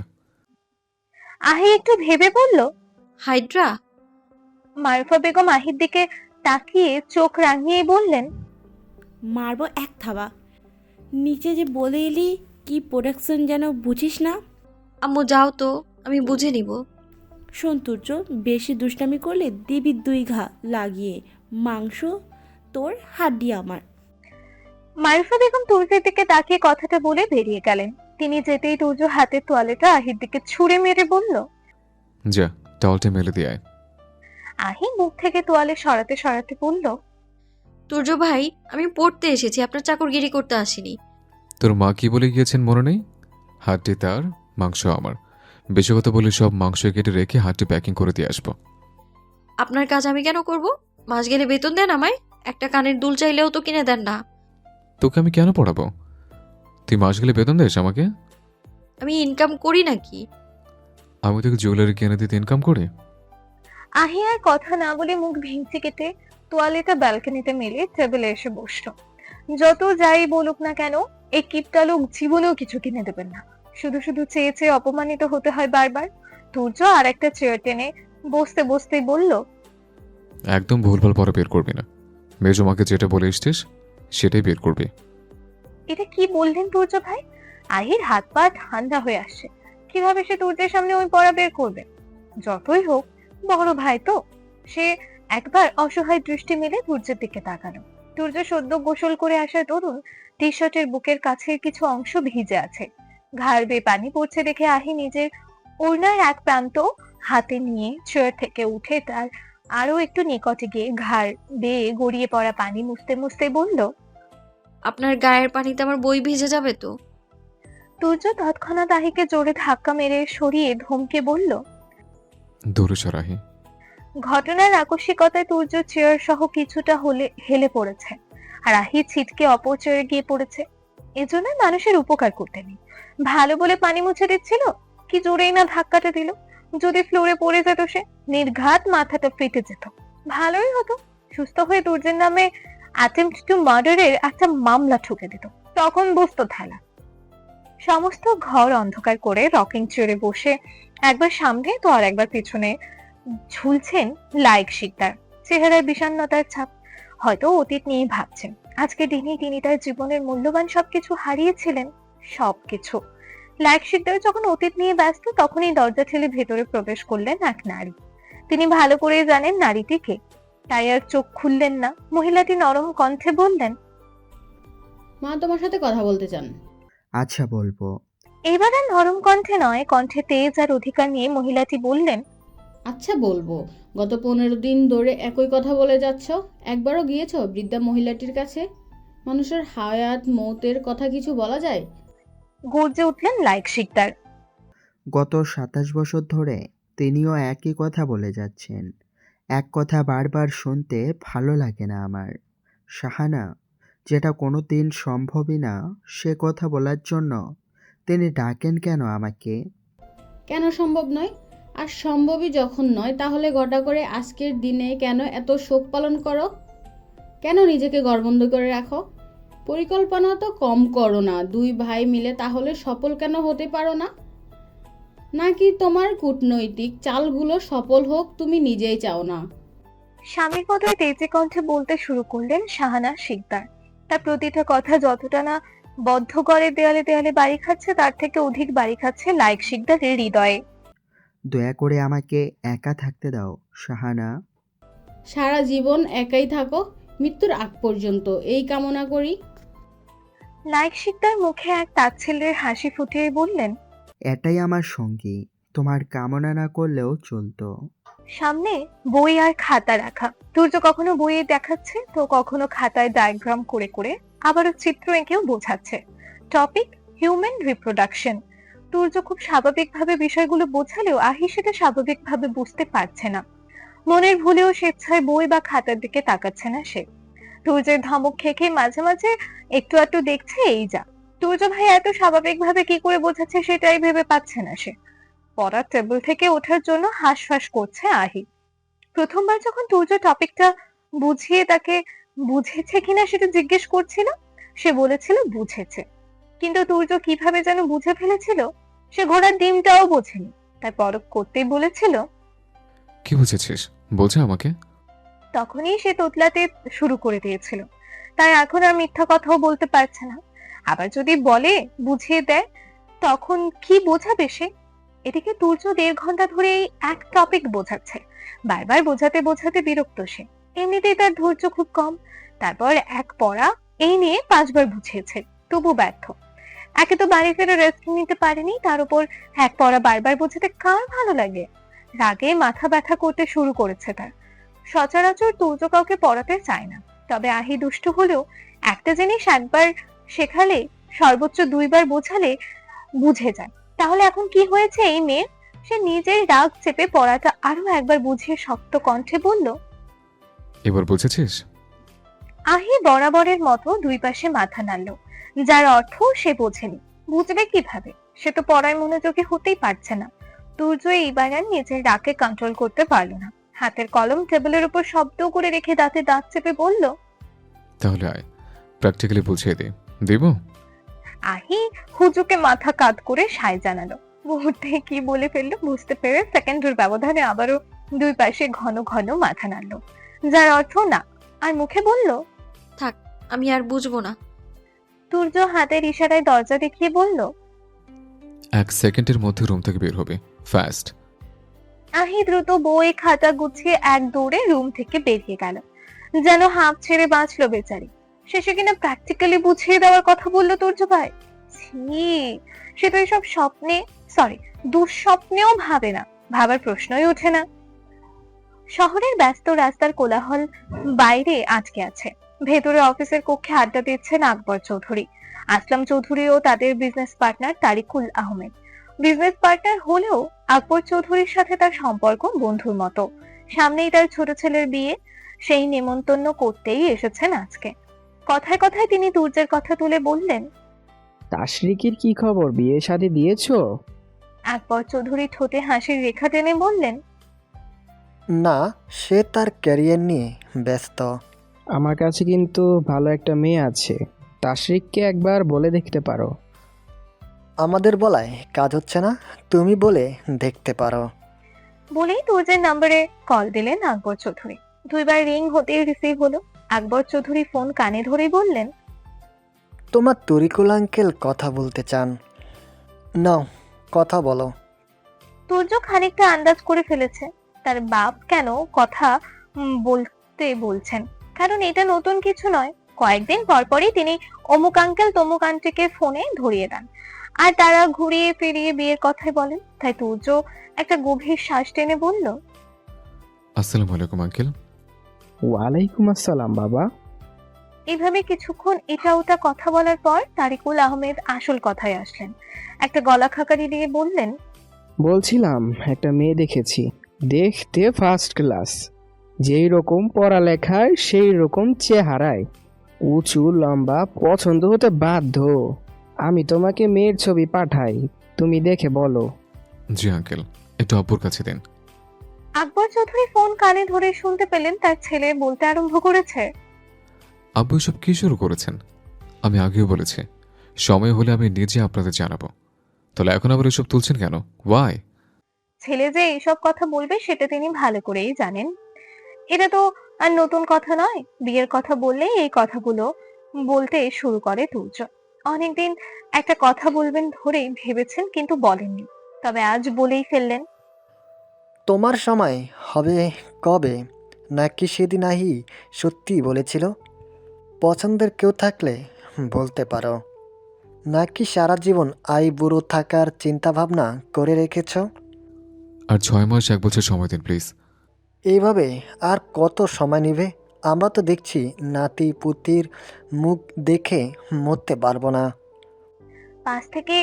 আহি একটু ভেবে বলল, হাইড্রা। মারুফা বেগম আহির দিকে তাকিয়ে চোখ রাঙিয়ে বললেন, মারবো এক থাবা। নিচে যে বলে এলি কি প্রোডাকশন যেন বুঝিস না। আম্মু যাও তো, আমি বুঝে নিব। শোন তুর্য, বেশি দুষ্টামি করলে দিবি 2 ঘা লাগিয়ে, মাংস তোর, হাড্ডি আমার। মারুফা বেগম তুর্যের দিকে তাকিয়ে কথাটা বলে বেরিয়ে গেলেন। তিনি যেতেই তুর্য হাতের তোয়ালেটা আহির দিকে ছুঁড়ে মেরে বলল, যা টাওয়ালটা মেলে দিয়ে আয়। আহি মুখ থেকে তোয়ালে সরাতে সরাতে বলল, তুর্য ভাই, আমি পড়তে এসেছি, আপনার চাকরগিরি করতে আসিনি। তোর মা কি বলে গিয়েছেন মনে নেই? হাড্ডি তার, মাংস আমার। বেশি কথা বলে সব মাংস কেটে রেখে হাড্ডি প্যাকিং করে দিয়ে আসবো। আপনার কাজ আমি কেন করব? মাস গেলে বেতন দেন আমায়, একটা কানের দুল চাইলেও তো কিনে দেন না। তোকে আমি কেন পড়াবো? তুই মাস গেলে বেতন দিস আমাকে? আমি ইনকাম করি নাকি? আমি তোকে জুয়েলারি কিনে দিতে ইনকাম করি। আহি আর কথা না বলে মুখ ভেঙচি কেটে তোয়ালেটা ব্যালকনিতে মেলে টেবিলে এসে বসলো। যত যাই বলুক না কেন, এই কিপটা লোক জীবনেও কিছু কিনে দেবেন না। শুধু শুধু চেয়ে চেয়ে অপমানিত হতে হয় বারবার। তুর্য আর একটা চেয়ার টেনে বসতে বসতেই বলল, একদম ভুলভাল পরে বের করবি না। মেজমাকে যেটা বলে এসছিস সেটাই বের করবি। এটা কি বললেন তুর্য ভাই? আহির হাত পা ঠান্ডা হয়ে আসছে। কিভাবে সে তুর্যের সামনে ওই পড়া বের করবে? যতই হোক বড় ভাই তো। সে একবার অসহায় দৃষ্টি মেলে তুর্যের দিকে তাকালো। তুর্য সদ্য গোসল করে আসা তরুণ, টি শার্টের বুকের কাছের কিছু অংশ ভিজে আছে। ঘাড় বেয়ে পানি পড়ছে দেখে আহি নিজের ওড়নার এক প্রান্ত হাতে নিয়ে চেয়ার থেকে উঠে তার আরো একটু নিকটে গিয়ে ঘাড় বেয়ে গড়িয়ে পড়া পানি মুছতে মুছতে বলল, আপনার গায়ের পানিতে আমার বই ভিজে যাবে তো? তুর্য তৎক্ষণাৎ আহিকে জোরে ধাক্কা মেরে সরিয়ে ধমকে বলল। দূরে সরাহি। ঘটনার আকস্মিকতায় তুর্য চেয়ার সহ কিছুটা হেলে পড়েছে, আর আহি ছিটকে অপর চেয়ারে গিয়ে পড়েছে। এজন্য মানুষের উপকার করতে নেই। ভালো বলে পানি মুছে দিচ্ছিল, কি জোরেই না ধাক্কাটা দিল। যদি ফ্লোরে পড়ে যেত সে, নির্ঘাত মাথাটা ফেটে যেত। ভালোই হতো, সুস্থ হয়ে তুর্যের নামে অ্যাটেম্পট টু মার্ডারের একটা মামলা ঠুকে দিত, তখন বসতো থালা। সমস্ত ঘর অন্ধকার করে রকিং চেয়ারে বসে একবার সামনে তো আর একবার পিছনে ঝুলছেন লাইক শিকদার। চেহারায় বিষণ্ণতার ছাপ। হয়তো অতীত নিয়ে ভাবছেন। আজকে দিনেই তিনি তার জীবনের মূল্যবান সবকিছু হারিয়েছিলেন। সবকিছু। লাইক শিকদার যখন অতীত নিয়ে ব্যস্ত, তখনই দরজা ঠেলে ভেতরে প্রবেশ করলেন এক নারী। তিনি ভালো করেই জানেন নারীটি কে, তাই আর চোখ খুললেন না। মহিলাটি নরম কণ্ঠে বললেন, মা তোমার সাথে কথা বলতে চান। আচ্ছা বলবো। এবার আর নরম কণ্ঠে নয়, কণ্ঠে তেজ আর অধিকার নিয়ে মহিলাটি বললেন, আচ্ছা বলবো। গত 15 দিন ধরে একই কথা বলে যাচ্ছ। একবারও গিয়েছো বৃদ্ধা মহিলাটির কাছে? মানুষের হায়াত মৌতের কথা কিছু বলা যায়? গর্জে উঠলেন লাইক শিকদার। গত 27 বছর ধরে তিনিও একই কথা বলে যাচ্ছেন। এক কথা বারবার শুনতে ভালো লাগে না আমার। শাহানা, যেটা কোনো দিন সম্ভবই না, সে কথা বলার জন্য তিনি ডাকেন কেন আমাকে? কেন সম্ভব নয়? আর সম্ভবই যখন নয়, তাহলে গোটা করে আজকের দিনে কেন এত শোক পালন করো? কেন নিজেকে ঘরবন্দ করে রাখো? পরিকল্পনা তো কম করো না, 2 ভাই মিলে তাহলে সফল কেন হতে পারো না? নাকি তোমার কূটনৈতিক চালগুলো সফল হোক তুমি নিজেই চাও না? স্বামীর মতোই তেজে কণ্ঠে বলতে শুরু করলেন শাহানা শিকদার। তার প্রতিটা কথা যতটা না বদ্ধ করে দেয়ালে দেয়ালে বাড়ি খাচ্ছে, তার থেকে অধিক বাড়ি খাচ্ছে লাইক শিকদারের হৃদয়ে। দয়া করে আমাকে একা থাকতে দাও শাহানা। সারা জীবন একাই থাকো, মৃত্যুর আগ পর্যন্ত এই কামনা করি। লাইক শিকদার মুখে এক তাচ্ছিল্যের হাসি ফুটিয়ে বললেন, এটাই আমার সঙ্গী, তোমার কামনা না করলেও চলতো। সামনে বই আর খাতা রাখা। তুর্য কখনো বইয়ে দেখাচ্ছে, তো কখনো খাতায় ডায়াগ্রাম করে করে আবারও চিত্র এঁকেও বোঝাচ্ছে। Topic human reproduction. তুর্য খুব স্বাভাবিকভাবে বিষয়গুলো বোঝালেও আহি সেটা স্বাভাবিকভাবে বুঝতে পারছে না। মনের ভুলেও স্বেচ্ছায় বই বা খাতার দিকে তাকাচ্ছে না সে। তুর্যের ধমক খেয়ে খেয়ে মাঝে মাঝে একটু একটু দেখছে, এই যা। তুর্য ভাই এত স্বাভাবিকভাবে কি করে বোঝাচ্ছে সেটাই ভেবে পাচ্ছে না সে। পড়ার টেবিল থেকে ওঠার জন্য হাঁসফাঁস করছে আহি। প্রথমবার যখন তুর্য টপিকটা বুঝিয়ে তাকে বুঝেছে কিনা সেটা জিজ্ঞেস করছিল, সে বলেছিল বুঝেছে। কিন্তু তুর্য কিভাবে যেন বুঝে ফেলেছিল, সে ঘোড়ার ডিমটাও বোঝেনি। তাই পরখ করতেই বলেছিল, কি বুঝেছিস বোঝা আমাকে। তখনই সে তোতলাতে শুরু করে দিয়েছিল। তাই এখন আর মিথ্যা কথাও বলতে পারছে না। আবার যদি বলে বুঝিয়ে দেয়, তখন কি বোঝাবে সে? এদিকে তুর্য 1.5 ঘন্টা ধরে এই এক টপিক বোঝাচ্ছে। বারবার বোঝাতে বোঝাতে বিরক্ত সে। এমনিতেই তার ধৈর্য খুব কম। তারপর এক পড়া এই নিয়ে 5 বার বুঝিয়েছে, তবু ব্যর্থ। একে তো বাড়ি ফিরে রেস্ট নিতে পারেনি, তার উপর এক পড়া বারবার বোঝাতে কার ভালো লাগে? রাগে মাথা ব্যথা করতে শুরু করেছে তার। সচরাচর তুর্য কাউকে পড়াতে চায় না, তবে আহি দুষ্টু হলেও একটা জিনিস একবার শেখালে সর্বোচ্চ 2 বার বোঝালে বুঝে যায়। তাহলে এখন কি হয়েছে এই মেয়ে? সে নিজের রাগ চেপে পড়াটা আরো একবার বুঝিয়ে শক্ত কণ্ঠে বলল, এবার বুঝেছিস? আহি বরাবরের মতো 2 পাশে মাথা নাড়ল, যার অর্থ সে বোঝেনি। বুঝবে কিভাবে? সে তো পড়ায় মনোযোগী হতেই পারছে না। তুর্য এইবার আর নিজের রাগকে কন্ট্রোল করতে পারল না। হাতের কলম টেবিলের উপর শব্দ করে রেখে দাঁতে দাঁত চেপে বলল, তাহলে আয় প্র্যাকটিক্যালি বুঝিয়ে দে। দেব? আহি হুজুকে মাথা কাত করে সায় জানালো। মুহূর্তে কি বলে ফেললো বুঝতে পেরে সেকেন্ডের ব্যবধানে আবারও 2 পাশে ঘন ঘন মাথা নাড়লো, যার অর্থ না। আর মুখে বলল, থাক, আমি আর বুঝবো না। তুর্য হাতের ইশারায় দরজা দেখিয়ে বলল, 1 সেকেন্ডের মধ্যে রুম থেকে বের হবে, ফাস্ট। আহি দ্রুত বই খাতা গুছিয়ে এক দৌড়ে রুম থেকে বেরিয়ে গেল, যেন হাঁপ ছেড়ে বাঁচলো বেচারি। শেষে কিনা প্র্যাকটিক্যালি বুঝিয়ে দেওয়ার কথা বললো তুর্য ভাই। ছি, সে তো এসব দুঃস্বপ্নেও ভাবে না, ভাবার প্রশ্নই ওঠে না। শহরের ব্যস্ত রাস্তার কোলাহল বাইরে আটকে আছে, ভেতরে অফিসের কক্ষে আড্ডা দিচ্ছেন আকবর চৌধুরী, আসলাম চৌধুরী ও তাদের business partner Tariqul Ahmed. Business partner হলেও আকবর চৌধুরীর সাথে তার সম্পর্ক বন্ধুর মতো। সামনেই তার ছোট ছেলের বিয়ে, সেই নেমন্তন্ন করতেই এসেছেন আজকে। কথায় কথায় তিনি তুর্যের কথা তুলে বললেন, তাশরিকির কি খবর, বিয়ে শাদী দিয়েছো? আকবর চৌধুরী ঠোঁটে হাসির রেখা টেনে বললেন, না, সে তার ক্যারিয়ার নিয়ে ব্যস্ত। আমার কাছে কিন্তু ভালো একটা মেয়ে আছে, তাশরিককে একবার বলে দেখতে পারো। আমাদের বলায় কাজ হচ্ছে না, তুমি বলে দেখতে পারো। বলেই তুর্যের নম্বরে কল দিলেন আকবর চৌধুরী। 2 বার রিং হতেই রিসিভ হলো। আকবর চৌধুরী ফোন কানে ধরে বললেন, তোমার তরিকুল আঙ্কেল কথা বলতে চান, নাও কথা বলো। তুর্য খানিকটা আন্দাজ করে ফেলেছে তার বাপ কেন কথা বলতে বলছেন, কারণ এটা নতুন কিছু নয়। কয়েকদিন পরপরই তিনি অমুক আঙ্কেল তমুক আন্টিকে ফোনে ধরিয়ে দেন, আর তারা ঘুরিয়ে ফিরিয়ে বিয়ের কথাই বলেন। তাই তুর্য একটা গভীর শ্বাস টেনে বলল, আসসালামু আলাইকুম আঙ্কেল। ওয়ালাইকুম আসসালাম বাবা। এইভাবে কিছুক্ষণ এটা ওটা কথা বলার পর তারিকুল আহমেদ আসল কথায় আসলেন। একটা গলা খাকারি দিয়ে বললেন, বলছিলাম একটা মেয়ে দেখেছি, দেখতে ফার্স্ট ক্লাস, যেই রকম পড়ালেখায় সেই রকম চেহারায়, উঁচু লম্বা, পছন্দ হতে বাধ্য। আমি তোমাকে মেয়ের ছবি পাঠাই, তুমি দেখে বলো। জি আঙ্কেল, একটু আব্বুর কাছে দেন। আকবর চৌধুরী ফোন কানে ধরে শুনতে পেলেন তার ছেলে বলতে আরম্ভ করেছে, আব্বু এসব কি শুরু করেছেন? আমি আগেও বলেছি সময় হলে আমি নিজে আপনাদের জানাবো, তাহলে এখন আবার এসব তুলছেন কেন? ওয়াই? ছেলে যে এইসব কথা বলবে সেটা তিনি ভালো করেই জানেন। এটা তো আর নতুন কথা নয়, বিয়ের কথা বললেই এই কথাগুলো বলতে শুরু করে তুর্য। অনেকদিন একটা কথা বলবেন ধরেই ভেবেছেন কিন্তু বলেননি, তবে আজ বলেই ফেললেন। তোমার সময় হবে কবে? নাকি সেদিন আহি সত্যি বলেছিল? পছন্দের কেউ থাকলে বলতে পারো। নাকি সারা জীবন বুড়ো থাকার চিন্তা ভাবনা করে রেখেছ? আর 6 মাস 1 বছর সময় দিন প্লিজ। এইভাবে আর কত সময় নেবে? আমরা তো দেখছি নাতি পুতির মুখ দেখে মরতে পারবো না। পাশ থেকে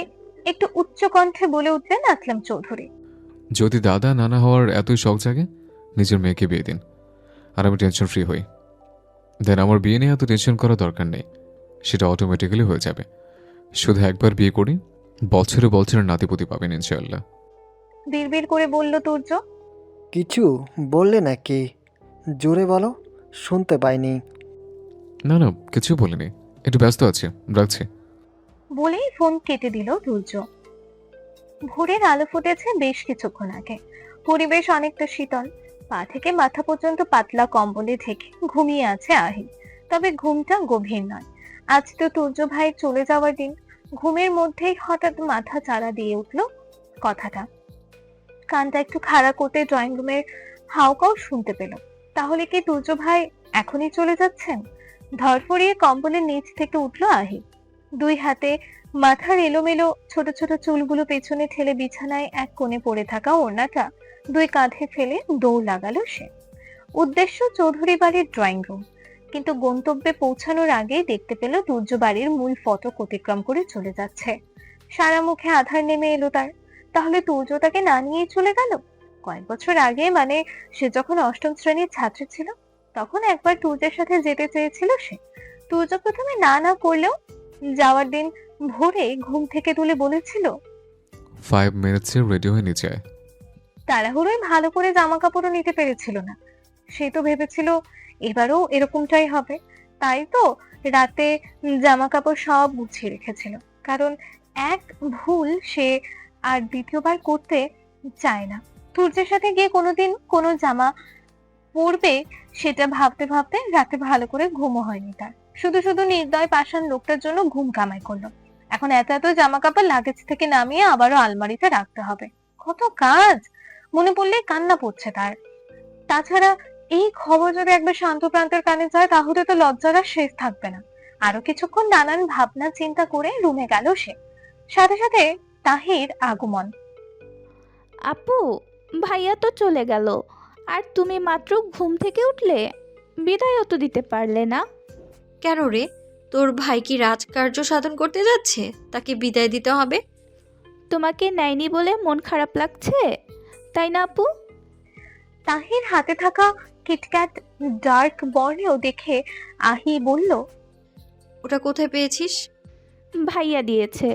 একটু উচ্চ কণ্ঠে বলে উঠলেন আসলাম চৌধুরী, যদি দাদা নানা হওয়ার এতই শখ জাগে, নিজের মেয়েকে বিয়ে দিন, আর আমি টেনশন ফ্রি হই। দেন আমার বিয়ে নিয়ে এত টেনশন করার দরকার নেই, সেটা অটোমেটিক্যালি হয়ে যাবে। শুধু একবার বিয়ে করি, বছরে বছরে নাতিপুতি পাবেন ইনশাআল্লাহ। বিড়বিড় করে বলল তুর্য। কিছু বললে নাকি? জোরে বলো, শুনতে পাইনি। না না, কিছু বলিনি, একটু ব্যস্ত আছি, রাখছি। বলেই ফোন কেটে দিল তুর্য। ভোরের আলো ফুটেছে বেশ কিছুক্ষণ আগে। পরিবেশ অনেকটা শীতল, পা থেকে মাথা পর্যন্ত পাতলা কম্বলে ঢেকে ঘুমিয়ে আছে আহি। তবে ঘুমটা গভীর নয়। আজ তো তুর্য ভাই চলে যাওয়ার দিন। ঘুমের মধ্যেই হঠাৎ মাথা চাড়া দিয়ে উঠল কথাটা। কানটা একটু খাড়া করতে ড্রয়িং রুমের হাউকাও শুনতে পেল। তাহলে কি তুর্য ভাই এখনই চলে যাচ্ছেন? ধরফড়িয়ে কম্বলের নিচ থেকে উঠল আহি। 2 হাতে মাথার এলোমেলো ছোট ছোট চুলগুলো পেছনে ঠেলে বিছানায় এক কোণে পড়ে থাকা ওড়নাটা 2 কাঁধে ফেলে দৌড় লাগালো সে। উদ্দেশ্য চৌধুরী বাড়ির ড্রয়িং রুম, কিন্তু গন্তব্যে পৌঁছানোর আগেই দেখতে পেল তুর্য বাড়ির মূল ফটক অতিক্রম করে চলে যাচ্ছে। সারা মুখে আধার নেমে এলো তার। তাহলে তুর্য তাকে না নিয়ে চলে গেল? কয়েক বছর আগে, মানে সে যখন 8ম শ্রেণীর ছাত্র ছিল, তখন একবার তুর্যের সাথে যেতে চেয়েছিল সে। তুর্য প্রথমে না করলেও যাওয়ার দিন ভোরে ঘুম থেকে তুলে বলেছিল, 5 মিনিটসে রেডি হয়ে নিচে আয়। তাড়াহুড়োয় ভালো করে জামা কাপড়ও নিতে পেরেছিল না। সে তো ভেবেছিল এবারও এরকমটাই হবে, তাই তো রাতে জামা কাপড় সব গুছিয়ে রেখেছিল। কারণ এক ভুল সে আর দ্বিতীয়বার করতে চায় না। তুর্যের সাথে গিয়ে কোনোদিন কোনো জামা পরবে সেটা ভাবতে ভাবতে রাতে ভালো করে ঘুমও হয়নি তার। শুধু শুধু নির্দয় পাষাণ লোকটার জন্য ঘুম কামাই করলো। এখন এত এত জামা কাপড় লাগেজ থেকে নামিয়ে আবারও আলমারিতে রাখতে হবে। কত কাজ, মনে পড়লেই কান্না পড়ছে তার। তাছাড়া এই খবর যদি একবার শান্ত প্রান্তের কানে যায় তাহলে তো লজ্জার আর শেষ থাকবে না। আরো কিছুক্ষণ নানান ভাবনা চিন্তা করে রুমে গেল সে। সাথে সাথে তাহির আগমন। আপু, ভাইয়া তো চলে গেল, আর তুমি মাত্র ঘুম থেকে উঠলে, বিদায়ও তো দিতে পারলে না। কেন রে, তোর ভাই কি রাজকার্য সাধন করতে যাচ্ছে, তাকে বিদায় দিতে হবে? তোমাকে নেয়নি বলে মন খারাপ লাগছে, তাই না আপু? তাহির হাতে থাকা কিটক্যাট ডার্ক বর্ণেও দেখে আহি বলল, ওটা কোথায় পেয়েছিস? ভাইয়া দিয়েছে,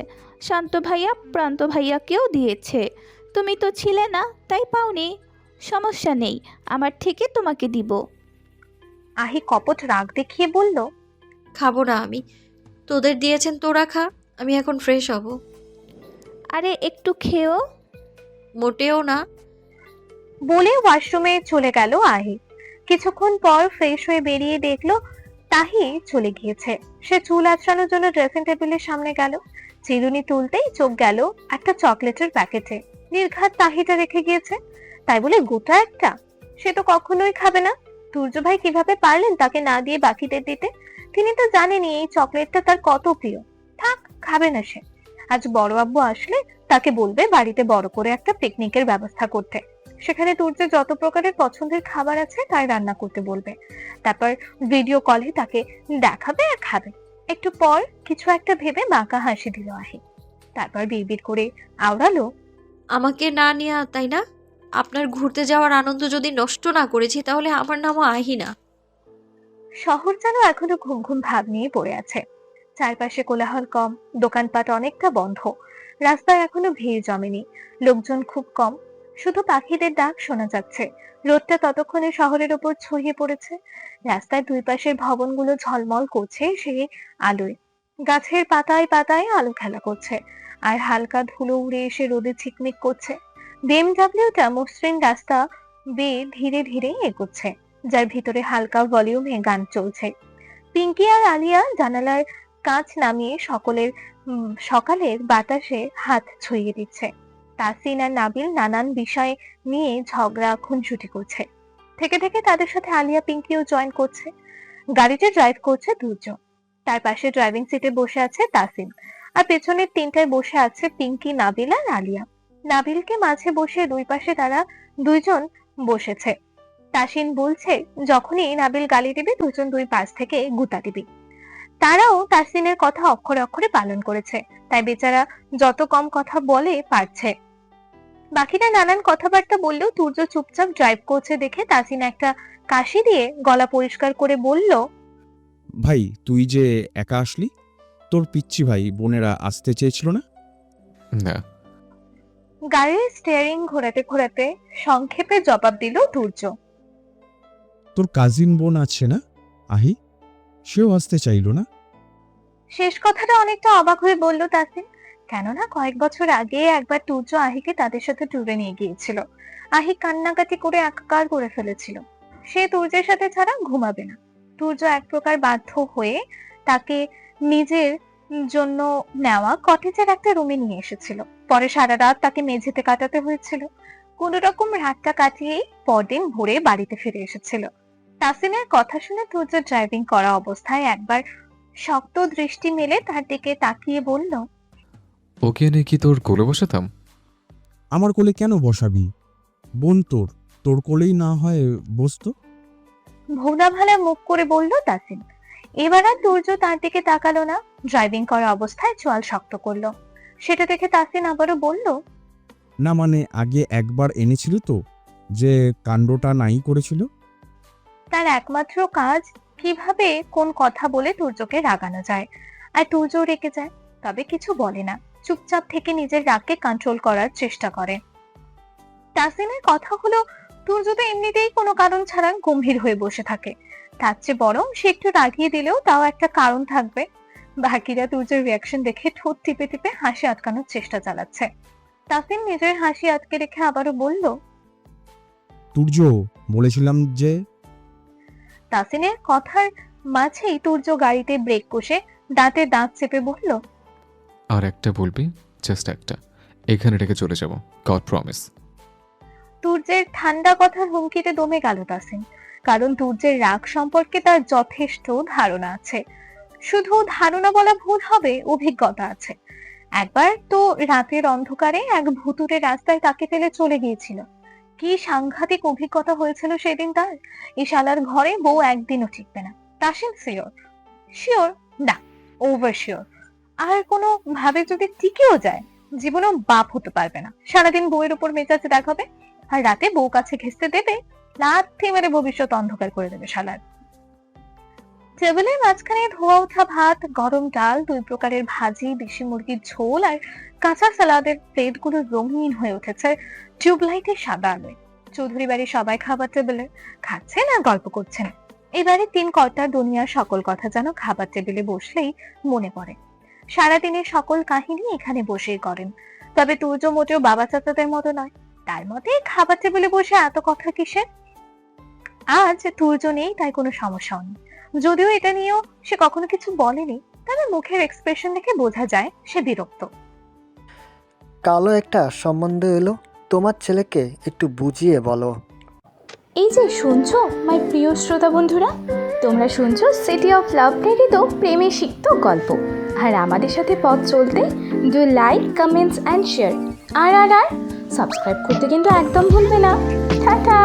শান্ত ভাইয়া প্রান্ত ভাইয়াকেও দিয়েছে। তুমি তো ছিলে না, তাই পাওনি। সমস্যা নেই, আমার থেকে তোমাকে দিব। আহি কপট রাগ দেখিয়ে বলল, খাবো না আমি, তোদের দিয়েছেন তোরা খা, আমি এখন ফ্রেশ হব। আরে একটু খেও। মোটেও না। বলে ওয়াশরুমে চলে গেল আহি। কিছুক্ষণ পর ফ্রেশ হয়ে বেরিয়ে দেখলো তাহি চলে গিয়েছে। সে চুল আঁচড়ানোর জন্য ড্রেসিং টেবিলের সামনে গেল। চিরুনি তুলতেই চোখ গেল একটা চকলেটের প্যাকেটে। নির্ঘাত তাহিটা রেখে গিয়েছে, তাই বলে গোটা একটা। সে তো কখনোই খাবে না। সূর্য ভাই কিভাবে পারলেন তাকে না দিয়ে বাকিদের দিতে? তিনি তো জানেনই এই চকলেটটা তার কত প্রিয়। থাক, খাবে না সে। আজ বড় আব্বু আসলে তাকে বলবে বাড়িতে বড় করে একটা পিকনিকের ব্যবস্থা করতে। সেখানে সূর্যের যত প্রকারের পছন্দের খাবার আছে তাই রান্না করতে বলবে। তারপর ভিডিও কলে তাকে দেখাবে আর খাবে। একটু পর কিছু একটা ভেবে বাঁকা হাসি দিল আহি। তারপর বিড়বিড় করে আওড়ালো, আমাকে না নিয়ে, তাই না? আপনার ঘুরতে যাওয়ার আনন্দ যদি নষ্ট না করেছি তাহলে আমার নামও আহি না। শহর যেন এখনো ঘুম ঘুম ভাব নিয়ে পড়ে আছে। চারপাশে কোলাহল কম, দোকানপাট অনেকটা বন্ধ। রাস্তায় এখনো ভিড় জমেনি, লোকজন খুব কম। শুধু পাখিদের ডাক শোনা যাচ্ছে। রোদটা ততক্ষণে শহরের উপর ছড়িয়ে পড়েছে। রাস্তার দুই পাশের ভবনগুলো ঝলমল করছে সেই আলোয়। গাছের পাতায় পাতায় আলো খেলা করছে, আর হালকা ধুলো উড়ে এসে রোদে ঝিকমিক করছে। বিএমডব্লিউটা মসৃণ রাস্তা বেয়ে ধীরে ধীরে এগোচ্ছে, যার ভিতরে হালকা ভলিউমে গান চলছে। পিঙ্কি আর আলিয়া জানালার কাঁচ নামিয়ে সকালের বাতাসে হাত ছুঁয়ে দিচ্ছে। তাসিন আর নাবিল নানান বিষয় নিয়ে ঝগড়া খুনসুটি করছে। থেকে থেকে তাদের সাথে আলিয়া পিঙ্কিও জয়েন করছে। গাড়িতে ড্রাইভ করছে সূর্য। তার পাশে ড্রাইভিং সিটে বসে আছে তাসিন, আর পেছনের তিনটায় বসে আছে পিঙ্কি, নাবিল আর আলিয়া। নাবিলকে মাঝে বসে দুই পাশে তারা দুইজন বসেছে। তাসিন বলছে, যখনই নাবিল গালি দিবে দুজন দুই পাশ থেকে গুতা দিবি। তারাও তাসিনের কথা অক্ষরে অক্ষরে পালন করেছে, তাই বেচারা যত কম কথা বলে পারছে। বাকিরা নানান কথাবার্তা বললেও সূর্য চুপচাপ ড্রাইভ করছে দেখে তাসিন একটা কাশি দিয়ে গলা পরিষ্কার করে বলল, ভাই তুই যে একা আসলি, তোর পিচ্চি ভাই বোনেরা আসতে চেয়েছিল না? না। গাড়ির স্টিয়ারিং ঘোরাতে ঘোরাতে সংক্ষেপে জবাব দিল সূর্য। তোর কাজিন বোন আছে না আহি, সেও আসতে চাইলো না? শেষ কথাটা অনেকটা অবাক হয়ে বলল তাসিন, কেননা কয়েক বছর আগে একবার সূর্য আহিকে তাদের সাথে ট্যুরে নিয়ে গিয়েছিল। আহি কান্নাকাটি করে একাকার করে ফেলেছিল। সে সূর্যের সাথে ছাড়া ঘুমাবে না। সূর্য এক প্রকার বাধ্য হয়ে তাকে নিজের জন্য নেওয়া কটেজের একটা রুমে নিয়ে এসেছিল। পরে সারা রাত তাকে মেঝেতে কাটাতে হয়েছিল। কোন রকম রাতটা কাটিয়ে পরদিন ভোরে বাড়িতে ফিরে এসেছিল। তাসিনের কথা শুনে সূর্য ড্রাইভিং করা অবস্থায় একবার শক্ত দৃষ্টি মেলে তার দিকে তাকিয়ে বলল, ওকে এনে কি তোর কোলে বসাতাম? আমার কোলে কেন বসাবি? বোন তোর, তোর কোলেই না হয় বসতো। ভোলা ভালা মুখ করে বলল তাসিন। এবার আর সূর্য তার দিকে তাকালো না, ড্রাইভিং করা অবস্থায় চোয়াল শক্ত করলো। সেটা দেখে তাসিন আবারও বলল, না মানে আগে একবার এনেছিল তো, যে কাণ্ডটা নাই করেছিল। তার একমাত্র কাজ কিভাবে কোন কথা বলে সূর্যকে রাগানো যায়, আর সূর্য রেগে যায়, তবে কিছু বলে না, চুপচাপ থেকে নিজের রাগকে কন্ট্রোল করার চেষ্টা করে। তাসিনের কথা হলো, সূর্য তো এমনিতেই কোনো কারণ ছাড়া গম্ভীর হয়ে বসে থাকে, তার চেয়ে বরং সে একটু রাগিয়ে দিলেও তাও একটা কারণ থাকবে। বাকিরা সূর্যের রিয়াকশন দেখে ঠোঁট টিপে টিপে হাসি আটকানোর চেষ্টা চালাচ্ছে। তাসিন নিজের হাসি আটকে রেখে আবারও বলল, সূর্য বলেছিলাম যে। তাসিনের কথার মাঝেই তুর্য গাড়িতে ব্রেক কষে দাঁতে দাঁত চেপে বলল, আর একটা বলবি, জাস্ট একটা, এখানে রেখে চলে যাব, গড প্রমিস। তুর্যের ঠান্ডা কথার হুমকিতে দমে গেল তাসিন, কারণ তুর্যের রাগ সম্পর্কে তার যথেষ্ট ধারণা আছে। শুধু ধারণা বলা ভুল হবে, অভিজ্ঞতা আছে। একবার তো রাতের অন্ধকারে এক ভুতুরে রাস্তায় তাকে ফেলে চলে গিয়েছিল। কি সাংঘাতিক অভিজ্ঞতা হয়েছিল সেদিন তার। এই শালার ঘরে বউ একদিনও টিকবে না। তাসিন শিওর, শিওর না, ওভার শিওর। আর কোনো ভাবে যদি টিকেও যায়, জীবনেও বাপ হতে পারবে না। সারাদিন বউয়ের উপর মেজাজ দেখাবে, আর রাতে বউ কাছে ঘেঁষতে দেবে, লাথি মেরে ভবিষ্যৎ অন্ধকার করে দেবে শালার। টেবিলের মাঝখানে ধোয়া ওঠা ভাত, গরম ডাল, 2 প্রকারের ভাজি, দেশি মুরগির ঝোল আর কাঁচা সালাদের প্লেটগুলো রঙিন হয়ে উঠেছে টিউবলাইটের সাদা আলোয়। চৌধুরী বাড়ির সবাই খাবার টেবিলে খাচ্ছেন আর গল্প করছেন। এবারে 3 কর্তার দুনিয়ার সকল কথা যেন খাবার টেবিলে বসলেই মনে পড়ে। সারাদিনের সকল কাহিনী এখানে বসেই করেন। তবে তুর্য মোটেও বাবা চাচাদের মতো নয়। তার মতে খাবার টেবিলে বসে এত কথা কিসের? আজ তুর্য নেই, তাই কোনো সমস্যা নেই। যদিও এটা নিয়েও সে কখনো কিছু বলেনি, তবে মুখের এক্সপ্রেশন দেখে বোঝা যায় সে বিরক্ত। কালো একটা সম্বন্ধ এলো, তোমার ছেলেকে একটু বুঝিয়ে বলো। এই যে শুনছো মাই প্রিয় শ্রোতা বন্ধুরা, তোমরা শুনছো সিটি অফ লাভ প্রেরিত প্রেমে সিক্ত গল্প। আর আমাদের সাথে পথ চলতে do like, comments and share. আর সাবস্ক্রাইব করতে কিন্তু একদম ভুলবে না। টাটা।